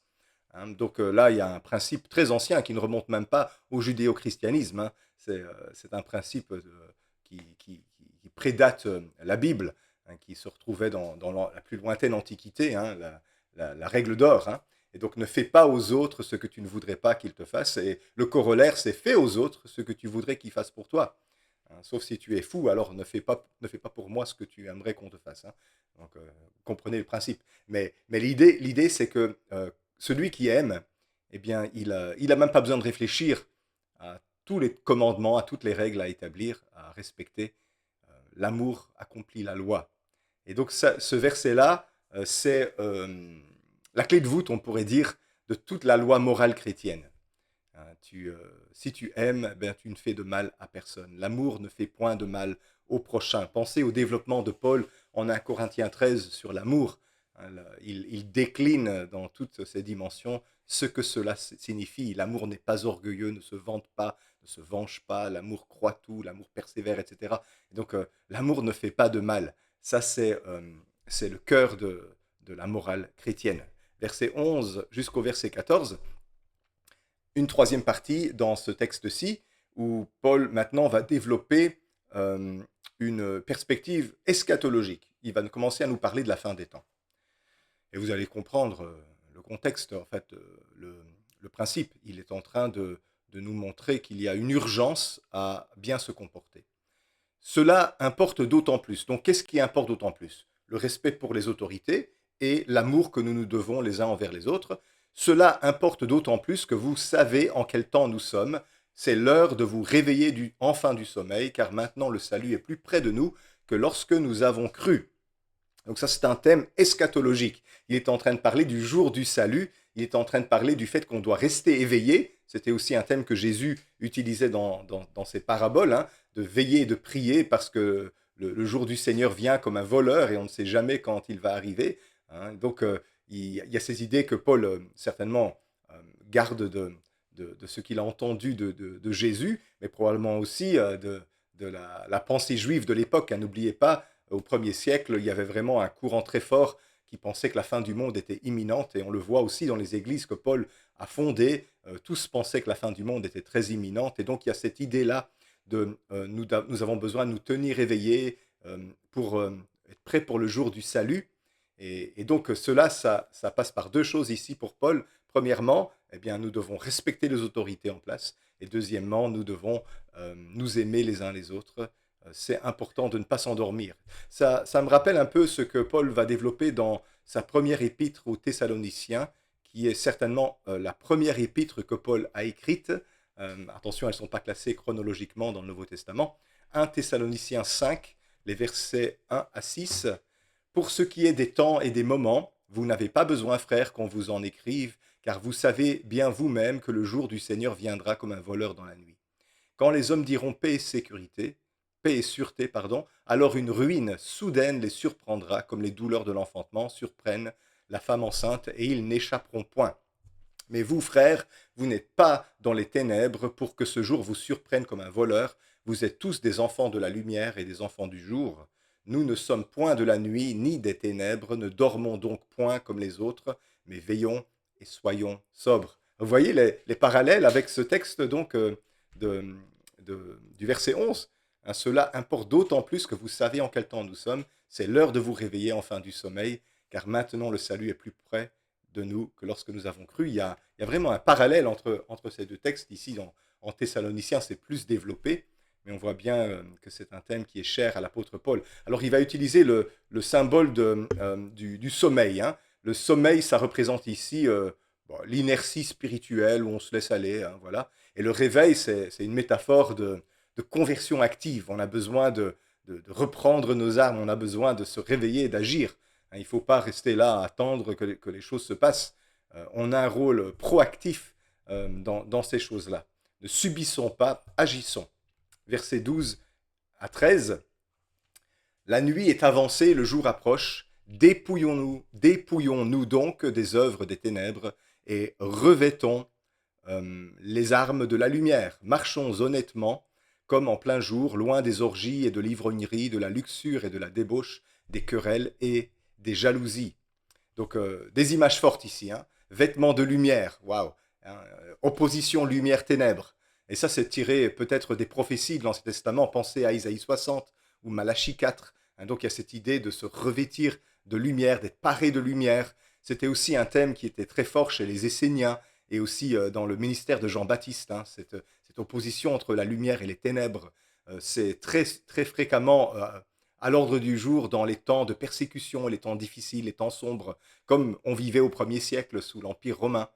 Hein, donc là, il y a un principe très ancien qui ne remonte même pas au judéo-christianisme. Hein. C'est un principe qui prédate la Bible, hein, qui se retrouvait dans la plus lointaine antiquité, hein, la règle d'or. Hein. Et donc ne fais pas aux autres ce que tu ne voudrais pas qu'ils te fassent. Et le corollaire, c'est fais aux autres ce que tu voudrais qu'ils fassent pour toi. Hein, sauf si tu es fou, alors ne fais pas pour moi ce que tu aimerais qu'on te fasse. Hein. Donc comprenez le principe. Mais l'idée, c'est que celui qui aime, eh bien, il a même pas besoin de réfléchir à tous les commandements, à toutes les règles à établir, à respecter. L'amour accomplit la loi. Et donc ce verset-là, c'est la clé de voûte, on pourrait dire, de toute la loi morale chrétienne. Hein, si tu aimes, ben, tu ne fais de mal à personne. L'amour ne fait point de mal au prochain. Pensez au développement de Paul en 1 Corinthiens 13 sur l'amour. Hein, il décline dans toutes ses dimensions ce que cela signifie. L'amour n'est pas orgueilleux, ne se vante pas, ne se venge pas. L'amour croit tout, l'amour persévère, etc. Et donc l'amour ne fait pas de mal. Ça, c'est le cœur de la morale chrétienne. Verset 11 jusqu'au verset 14, une troisième partie dans ce texte-ci, où Paul maintenant va développer une perspective eschatologique. Il va commencer à nous parler de la fin des temps. Et vous allez comprendre le contexte, en fait, le principe. Il est en train de nous montrer qu'il y a une urgence à bien se comporter. Cela importe d'autant plus. Donc, qu'est-ce qui importe d'autant plus? Le respect pour les autorités et l'amour que nous nous devons les uns envers les autres. Cela importe d'autant plus que vous savez en quel temps nous sommes. C'est l'heure de vous réveiller enfin du sommeil, car maintenant le salut est plus près de nous que lorsque nous avons cru. Donc ça, c'est un thème eschatologique. Il est en train de parler du jour du salut, il est en train de parler du fait qu'on doit rester éveillé. C'était aussi un thème que Jésus utilisait dans ses paraboles, hein, de veiller et de prier parce que le jour du Seigneur vient comme un voleur et on ne sait jamais quand il va arriver. Hein. Donc il y a ces idées que Paul certainement garde de ce qu'il a entendu de Jésus, mais probablement aussi de la pensée juive de l'époque. Hein. N'oubliez pas, au 1er siècle, il y avait vraiment un courant très fort qui pensait que la fin du monde était imminente, et on le voit aussi dans les églises que Paul a fondées. Tous pensaient que la fin du monde était très imminente, et donc il y a cette idée-là de nous avons besoin de nous tenir éveillés pour être prêts pour le jour du salut. Et donc cela, ça passe par deux choses ici pour Paul. Premièrement, eh bien, nous devons respecter les autorités en place, et deuxièmement, nous devons nous aimer les uns les autres. C'est important de ne pas s'endormir. Ça me rappelle un peu ce que Paul va développer dans sa première épître aux Thessaloniciens, qui est certainement la première épître que Paul a écrite. Attention, elles ne sont pas classées chronologiquement dans le Nouveau Testament. 1 Thessaloniciens 5, les versets 1 à 6. Pour ce qui est des temps et des moments, vous n'avez pas besoin, frères, qu'on vous en écrive, car vous savez bien vous-même que le jour du Seigneur viendra comme un voleur dans la nuit. Quand les hommes diront paix et sûreté, pardon, alors une ruine soudaine les surprendra, comme les douleurs de l'enfantement surprennent la femme enceinte, et ils n'échapperont point. Mais vous, frères, vous n'êtes pas dans les ténèbres pour que ce jour vous surprenne comme un voleur. Vous êtes tous des enfants de la lumière et des enfants du jour. Nous ne sommes point de la nuit ni des ténèbres, ne dormons donc point comme les autres, mais veillons et soyons sobres. Vous voyez les parallèles avec ce texte donc de, du verset 11. Hein, cela importe d'autant plus que vous savez en quel temps nous sommes. C'est l'heure de vous réveiller enfin du sommeil, car maintenant le salut est plus près de nous que lorsque nous avons cru. Il y a vraiment un parallèle entre ces deux textes. Ici, en Thessaloniciens, c'est plus développé, mais on voit bien que c'est un thème qui est cher à l'apôtre Paul. Alors, il va utiliser le symbole du sommeil. Hein. Le sommeil, ça représente ici l'inertie spirituelle où on se laisse aller. Hein, voilà. Et le réveil, c'est une métaphore de conversion active. On a besoin de reprendre nos armes, on a besoin de se réveiller et d'agir. Hein, il ne faut pas rester là à attendre que les choses se passent. On a un rôle proactif dans ces choses-là. Ne subissons pas, agissons. Versets 12 à 13. La nuit est avancée, le jour approche. Dépouillons-nous donc des œuvres des ténèbres et revêtons les armes de la lumière. Marchons honnêtement, comme en plein jour, loin des orgies et de l'ivrognerie, de la luxure et de la débauche, des querelles et des jalousies. Donc des images fortes ici. Hein. Vêtements de lumière, waouh. Hein, opposition lumière-ténèbres. Et ça, c'est tiré peut-être des prophéties de l'Ancien Testament. Pensez à Isaïe 60 ou Malachie 4. Hein, donc il y a cette idée de se revêtir de lumière, d'être paré de lumière. C'était aussi un thème qui était très fort chez les Esséniens et aussi dans le ministère de Jean-Baptiste. Hein, cette opposition entre la lumière et les ténèbres. C'est très, très fréquemment à l'ordre du jour dans les temps de persécution, les temps difficiles, les temps sombres, comme on vivait au 1er siècle sous l'Empire romain,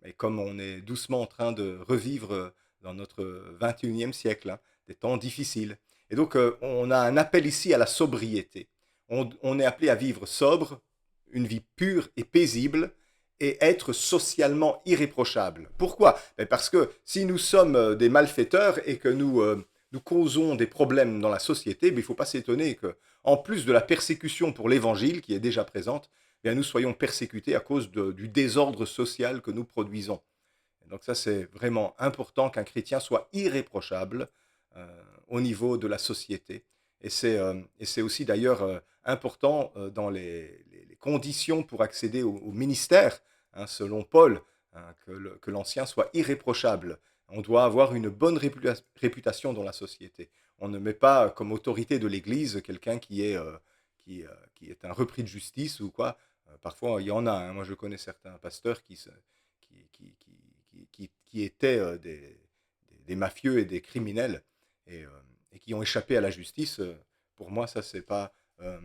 et comme on est doucement en train de revivre dans notre 21e siècle, hein, des temps difficiles. Et donc on a un appel ici à la sobriété. On est appelé à vivre sobre, une vie pure et paisible, et être socialement irréprochable. Pourquoi? Parce que si nous sommes des malfaiteurs et que nous causons des problèmes dans la société, il ne faut pas s'étonner qu'en plus de la persécution pour l'évangile qui est déjà présente, nous soyons persécutés à cause du désordre social que nous produisons. Et donc ça, c'est vraiment important qu'un chrétien soit irréprochable au niveau de la société. Et c'est aussi d'ailleurs important dans les conditions pour accéder au ministère, hein, selon Paul, hein, que l'ancien soit irréprochable. On doit avoir une bonne réputation dans la société. On ne met pas comme autorité de l'Église quelqu'un qui est un repris de justice ou quoi. Parfois, il y en a. Hein. Moi, je connais certains pasteurs qui étaient des mafieux et des criminels et qui ont échappé à la justice. Pour moi, ça, euh,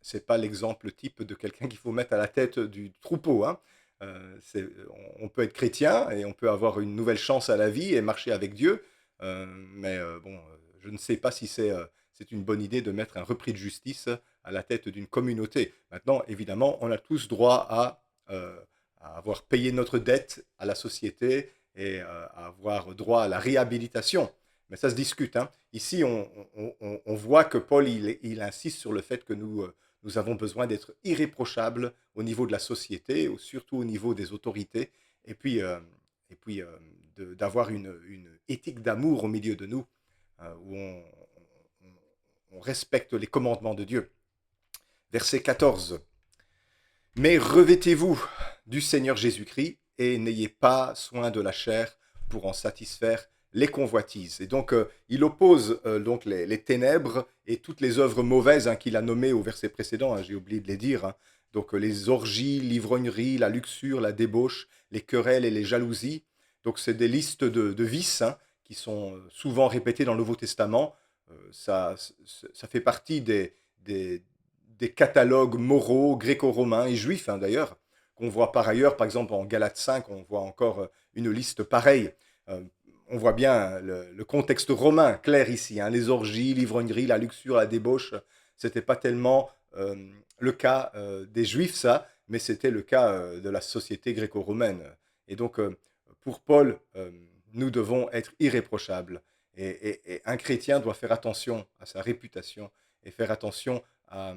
c'est pas l'exemple type de quelqu'un qu'il faut mettre à la tête du troupeau. Hein. On peut être chrétien et on peut avoir une nouvelle chance à la vie et marcher avec Dieu, mais bon, je ne sais pas si c'est une bonne idée de mettre un repris de justice à la tête d'une communauté. Maintenant, évidemment, on a tous droit à avoir payé notre dette à la société et à avoir droit à la réhabilitation. Mais ça se discute. Hein. Ici, on voit que Paul, il insiste sur le fait que nous avons besoin d'être irréprochables au niveau de la société, surtout au niveau des autorités, et puis, d'avoir une éthique d'amour au milieu de nous, où on respecte les commandements de Dieu. Verset 14. Mais revêtez-vous du Seigneur Jésus-Christ et n'ayez pas soin de la chair pour en satisfaire les convoitises. Et donc, il oppose donc les ténèbres et toutes les œuvres mauvaises hein, qu'il a nommées au verset précédent, hein, j'ai oublié de les dire. Hein. Donc, les orgies, l'ivrognerie, la luxure, la débauche, les querelles et les jalousies. Donc, c'est des listes de vices hein, qui sont souvent répétées dans le Nouveau Testament. Ça fait partie des catalogues moraux gréco-romains et juifs hein, d'ailleurs, qu'on voit par ailleurs, par exemple en Galates 5, on voit encore une liste pareille. Euh, on voit bien le contexte romain clair ici, hein, les orgies, l'ivrognerie, la luxure, la débauche. C'était pas tellement le cas des Juifs, ça, mais c'était le cas de la société gréco-romaine. Et donc, pour Paul, nous devons être irréprochables. Et un chrétien doit faire attention à sa réputation et faire attention à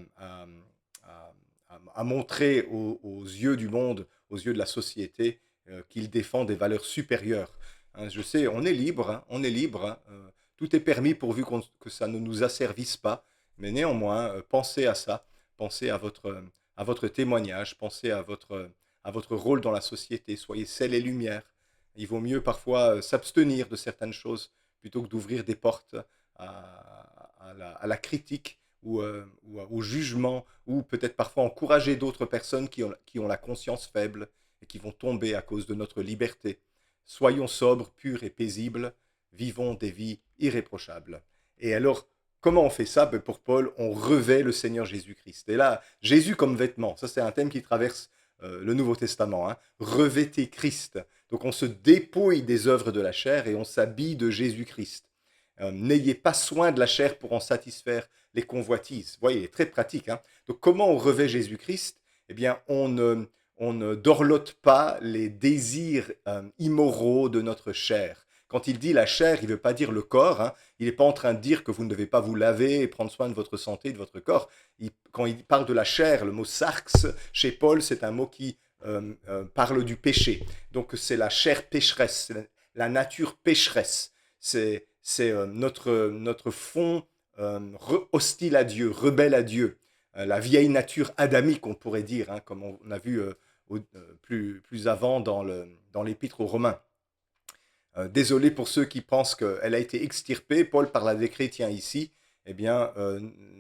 montrer aux yeux du monde, aux yeux de la société, qu'il défend des valeurs supérieures. Hein, je sais, on est libre, hein, on est libre. Hein, tout est permis pourvu que ça ne nous asservisse pas. Mais néanmoins, pensez à ça, pensez à votre témoignage, pensez à votre rôle dans la société. Soyez sel et lumière. Il vaut mieux parfois s'abstenir de certaines choses plutôt que d'ouvrir des portes à la critique ou au jugement, ou peut-être parfois encourager d'autres personnes qui ont la conscience faible et qui vont tomber à cause de notre liberté. Soyons sobres, purs et paisibles, vivons des vies irréprochables. Et alors, comment on fait ça? Pour Paul, on revêt le Seigneur Jésus-Christ. Et là, Jésus comme vêtement, ça c'est un thème qui traverse le Nouveau Testament. Hein. Revêtez Christ. Donc on se dépouille des œuvres de la chair et on s'habille de Jésus-Christ. N'ayez pas soin de la chair pour en satisfaire les convoitises. Vous voyez, il est très pratique. Hein. Donc comment on revêt Jésus-Christ? Eh bien, on ne dorlote pas les désirs immoraux de notre chair. Quand il dit la chair, il ne veut pas dire le corps. Hein. Il n'est pas en train de dire que vous ne devez pas vous laver et prendre soin de votre santé, de votre corps. Quand il parle de la chair, le mot sarx, chez Paul, c'est un mot qui parle du péché. Donc c'est la chair pécheresse, c'est la nature pécheresse. C'est notre fond hostile à Dieu, rebelle à Dieu. La vieille nature adamique, on pourrait dire, hein, comme on a vu plus avant dans l'épître aux Romains. Désolé pour ceux qui pensent qu'elle a été extirpée. Paul parle à des chrétiens ici. Eh bien,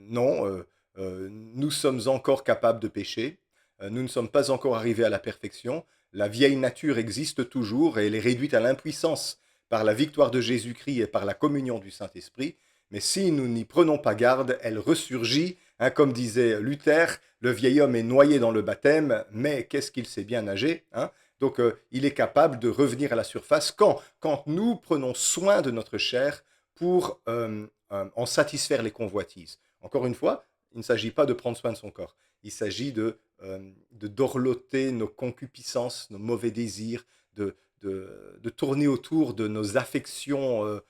non, nous sommes encore capables de pécher. Nous ne sommes pas encore arrivés à la perfection. La vieille nature existe toujours et elle est réduite à l'impuissance par la victoire de Jésus-Christ et par la communion du Saint-Esprit. Mais si nous n'y prenons pas garde, elle ressurgit. Hein, comme disait Luther, le vieil homme est noyé dans le baptême, mais qu'est-ce qu'il sait bien nager, hein? Donc, il est capable de revenir à la surface quand nous prenons soin de notre chair pour en satisfaire les convoitises. Encore une fois, il ne s'agit pas de prendre soin de son corps. Il s'agit de dorloter nos concupiscences, nos mauvais désirs, de tourner autour de nos affections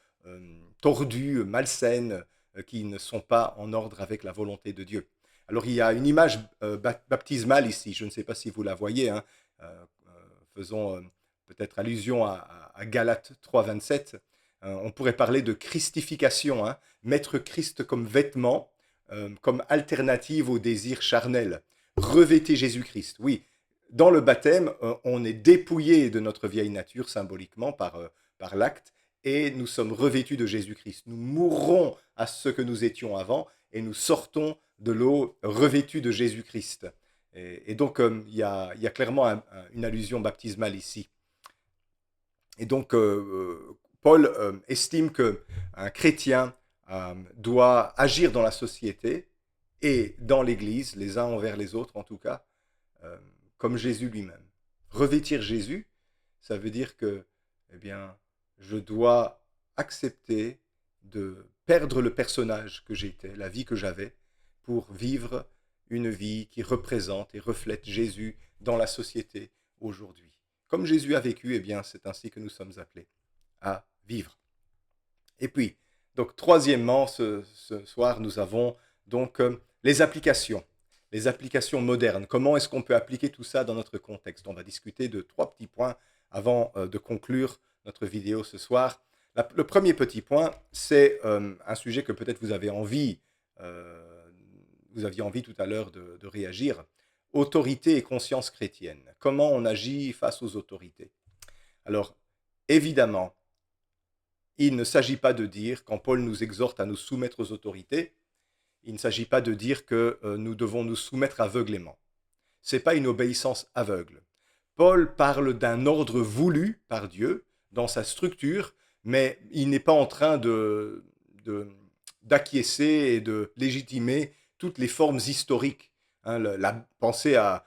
tordues, malsaines, qui ne sont pas en ordre avec la volonté de Dieu. Alors, il y a une image baptismale ici, je ne sais pas si vous la voyez, hein, faisons peut-être allusion à Galates 3, 27, on pourrait parler de christification, hein, mettre Christ comme vêtement, comme alternative au désir charnel. Revêtez Jésus-Christ. Oui, dans le baptême, on est dépouillé de notre vieille nature symboliquement par l'acte et nous sommes revêtus de Jésus-Christ. Nous mourrons à ce que nous étions avant et nous sortons de l'eau revêtus de Jésus-Christ. Et donc, il y a clairement une allusion baptismale ici. Et donc, Paul estime qu'un chrétien doit agir dans la société et dans l'Église, les uns envers les autres en tout cas, comme Jésus lui-même. Revêtir Jésus, ça veut dire que, eh bien, je dois accepter de perdre le personnage que j'étais, la vie que j'avais, pour vivre une vie qui représente et reflète Jésus dans la société aujourd'hui. Comme Jésus a vécu, eh bien, c'est ainsi que nous sommes appelés à vivre. Et puis, donc, troisièmement, ce soir, nous avons donc les applications modernes. Comment est-ce qu'on peut appliquer tout ça dans notre contexte? On va discuter de 3 petits points avant de conclure notre vidéo ce soir. Le premier petit point, c'est un sujet que peut-être vous aviez envie tout à l'heure de réagir. Autorité et conscience chrétienne. Comment on agit face aux autorités? Alors, évidemment, il ne s'agit pas de dire, quand Paul nous exhorte à nous soumettre aux autorités, il ne s'agit pas de dire que nous devons nous soumettre aveuglément. Ce n'est pas une obéissance aveugle. Paul parle d'un ordre voulu par Dieu dans sa structure, mais il n'est pas en train d'acquiescer et de légitimer toutes les formes historiques. Hein, penser à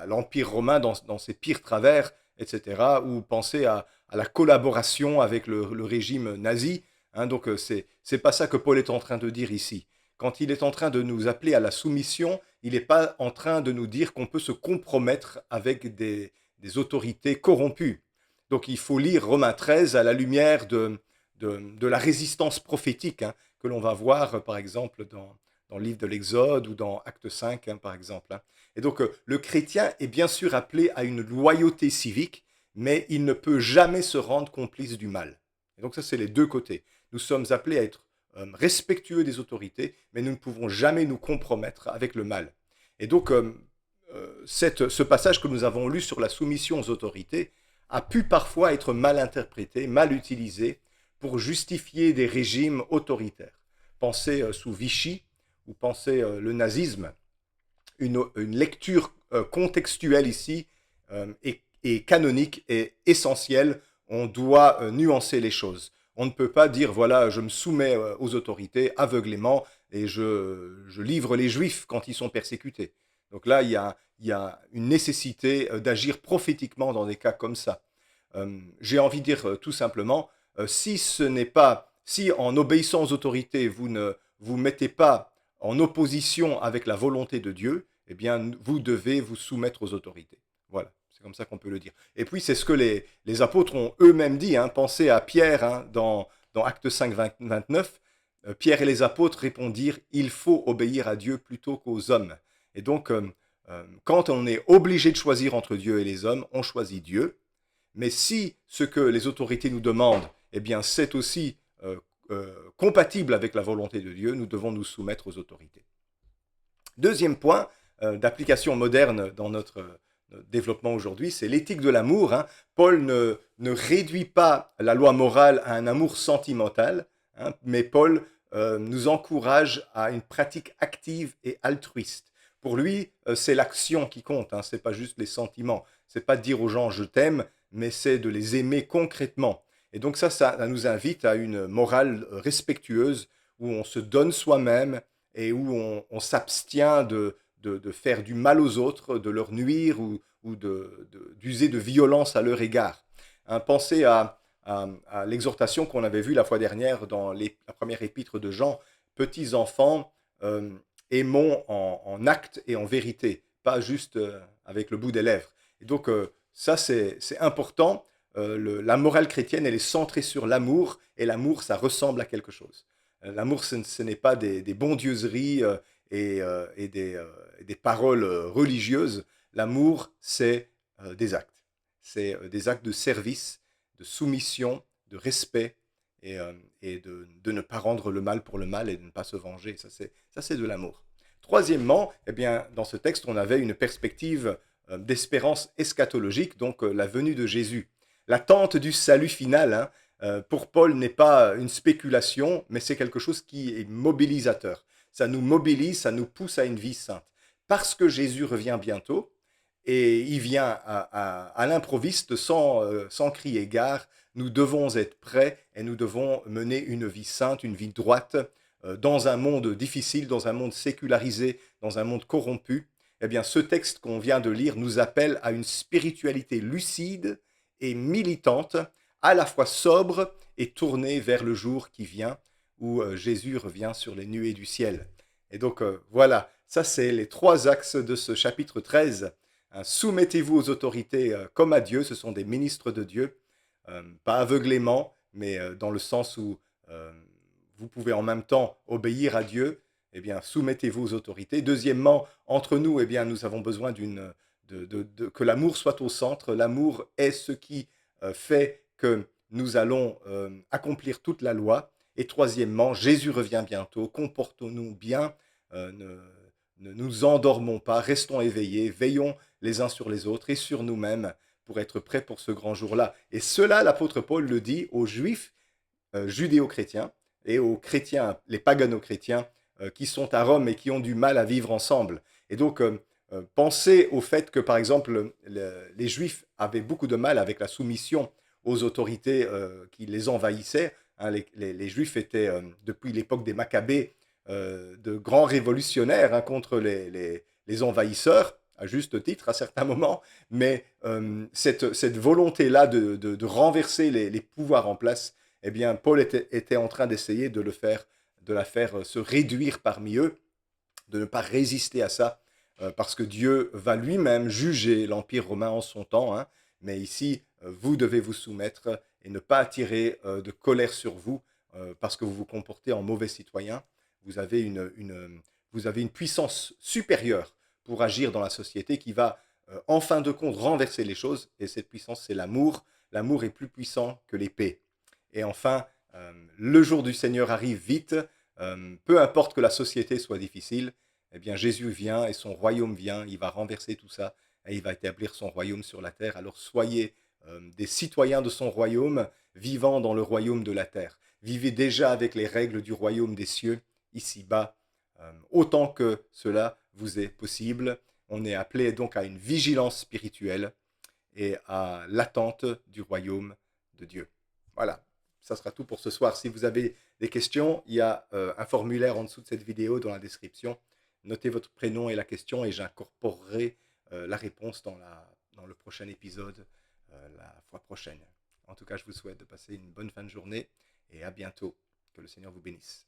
l'Empire romain dans ses pires travers, etc., ou penser à la collaboration avec le régime nazi. Hein, donc, c'est pas ça que Paul est en train de dire ici. Quand il est en train de nous appeler à la soumission, il n'est pas en train de nous dire qu'on peut se compromettre avec des autorités corrompues. Donc il faut lire Romains 13 à la lumière de la résistance prophétique, hein, que l'on va voir par exemple dans le livre de l'Exode ou dans Acte 5 hein, par exemple. Hein. Et donc le chrétien est bien sûr appelé à une loyauté civique, mais il ne peut jamais se rendre complice du mal. Et donc ça c'est les deux côtés. Nous sommes appelés à être respectueux des autorités, mais nous ne pouvons jamais nous compromettre avec le mal. Et donc, ce passage que nous avons lu sur la soumission aux autorités a pu parfois être mal interprété, mal utilisé pour justifier des régimes autoritaires. Pensez sous Vichy ou pensez le nazisme. Une lecture contextuelle ici est canonique et essentielle. On doit nuancer les choses. On ne peut pas dire, voilà, je me soumets aux autorités aveuglément et je livre les Juifs quand ils sont persécutés. Donc là, il y a une nécessité d'agir prophétiquement dans des cas comme ça. J'ai envie de dire tout simplement, si ce n'est pas si en obéissant aux autorités, vous ne vous mettez pas en opposition avec la volonté de Dieu, eh bien, vous devez vous soumettre aux autorités. Voilà, c'est comme ça qu'on peut le dire. Et puis, c'est ce que les apôtres ont eux-mêmes dit. Hein. Pensez à Pierre dans Actes 5, 29. Pierre et les apôtres répondirent, il faut obéir à Dieu plutôt qu'aux hommes. Et donc, quand on est obligé de choisir entre Dieu et les hommes, on choisit Dieu. Mais si ce que les autorités nous demandent, eh bien, c'est aussi compatible avec la volonté de Dieu, nous devons nous soumettre aux autorités. Deuxième point d'application moderne dans notre développement aujourd'hui, c'est l'éthique de l'amour. Hein. Paul ne réduit pas la loi morale à un amour sentimental, hein, mais Paul nous encourage à une pratique active et altruiste. Pour lui, c'est l'action qui compte, hein, c'est pas juste les sentiments. C'est pas de dire aux gens je t'aime, mais c'est de les aimer concrètement. Et donc ça nous invite à une morale respectueuse où on se donne soi-même et où on s'abstient de faire du mal aux autres, de leur nuire ou d'user de violence à leur égard. Hein, pensez à l'exhortation qu'on avait vue la fois dernière dans la première épître de Jean, petits enfants, aimons en acte et en vérité, pas juste avec le bout des lèvres. Et donc ça c'est important. La morale chrétienne, elle est centrée sur l'amour, et l'amour, ça ressemble à quelque chose. L'amour, ce n'est pas des bondieuseries et des paroles religieuses. L'amour, c'est des actes. C'est des actes de service, de soumission, de respect, et de ne pas rendre le mal pour le mal et de ne pas se venger. Ça, c'est de l'amour. Troisièmement, eh bien, dans ce texte, on avait une perspective d'espérance eschatologique, donc la venue de Jésus. L'attente du salut final, hein, pour Paul, n'est pas une spéculation, mais c'est quelque chose qui est mobilisateur. Ça nous mobilise, ça nous pousse à une vie sainte. Parce que Jésus revient bientôt, et il vient à l'improviste sans crier gare, nous devons être prêts et nous devons mener une vie sainte, une vie droite, dans un monde difficile, dans un monde sécularisé, dans un monde corrompu. Eh bien, ce texte qu'on vient de lire nous appelle à une spiritualité lucide et militante, à la fois sobre et tournée vers le jour qui vient, où Jésus revient sur les nuées du ciel. Et donc voilà, ça c'est les trois axes de ce chapitre 13. Hein, soumettez-vous aux autorités comme à Dieu, ce sont des ministres de Dieu, pas aveuglément, mais dans le sens où euh, vous pouvez en même temps obéir à Dieu. Eh bien, soumettez-vous aux autorités. Deuxièmement, entre nous, eh bien, nous avons besoin que l'amour soit au centre. L'amour est ce qui fait que nous allons accomplir toute la loi. Et troisièmement, Jésus revient bientôt. Comportons-nous bien. Ne nous endormons pas. Restons éveillés. Veillons les uns sur les autres et sur nous-mêmes pour être prêts pour ce grand jour-là. Et cela, l'apôtre Paul le dit aux Juifs judéo-chrétiens et aux chrétiens, les pagano-chrétiens qui sont à Rome et qui ont du mal à vivre ensemble. Et donc, pensez au fait que, par exemple, les Juifs avaient beaucoup de mal avec la soumission aux autorités qui les envahissaient. Hein, les Juifs étaient, depuis l'époque des Maccabées, de grands révolutionnaires, hein, contre les envahisseurs, à juste titre à certains moments, mais cette volonté-là de renverser les pouvoirs en place, eh bien, Paul était en train d'essayer de la faire se réduire parmi eux, de ne pas résister à ça, parce que Dieu va lui-même juger l'Empire romain en son temps. Hein, mais ici, vous devez vous soumettre et ne pas attirer de colère sur vous, parce que vous vous comportez en mauvais citoyen. Vous avez vous avez une puissance supérieure pour agir dans la société qui va, en fin de compte, renverser les choses. Et cette puissance, c'est l'amour. L'amour est plus puissant que l'épée. Et enfin, le jour du Seigneur arrive vite. Peu importe que la société soit difficile, eh bien Jésus vient et son royaume vient. Il va renverser tout ça et il va établir son royaume sur la terre. Alors soyez des citoyens de son royaume, vivant dans le royaume de la terre. Vivez déjà avec les règles du royaume des cieux, ici-bas, autant que cela vous est possible. On est appelé donc à une vigilance spirituelle et à l'attente du royaume de Dieu. Voilà, ça sera tout pour ce soir. Si vous avez des questions, il y a un formulaire en dessous de cette vidéo dans la description. Notez votre prénom et la question et j'incorporerai la réponse dans le prochain épisode la fois prochaine. En tout cas, je vous souhaite de passer une bonne fin de journée et à bientôt. Que le Seigneur vous bénisse.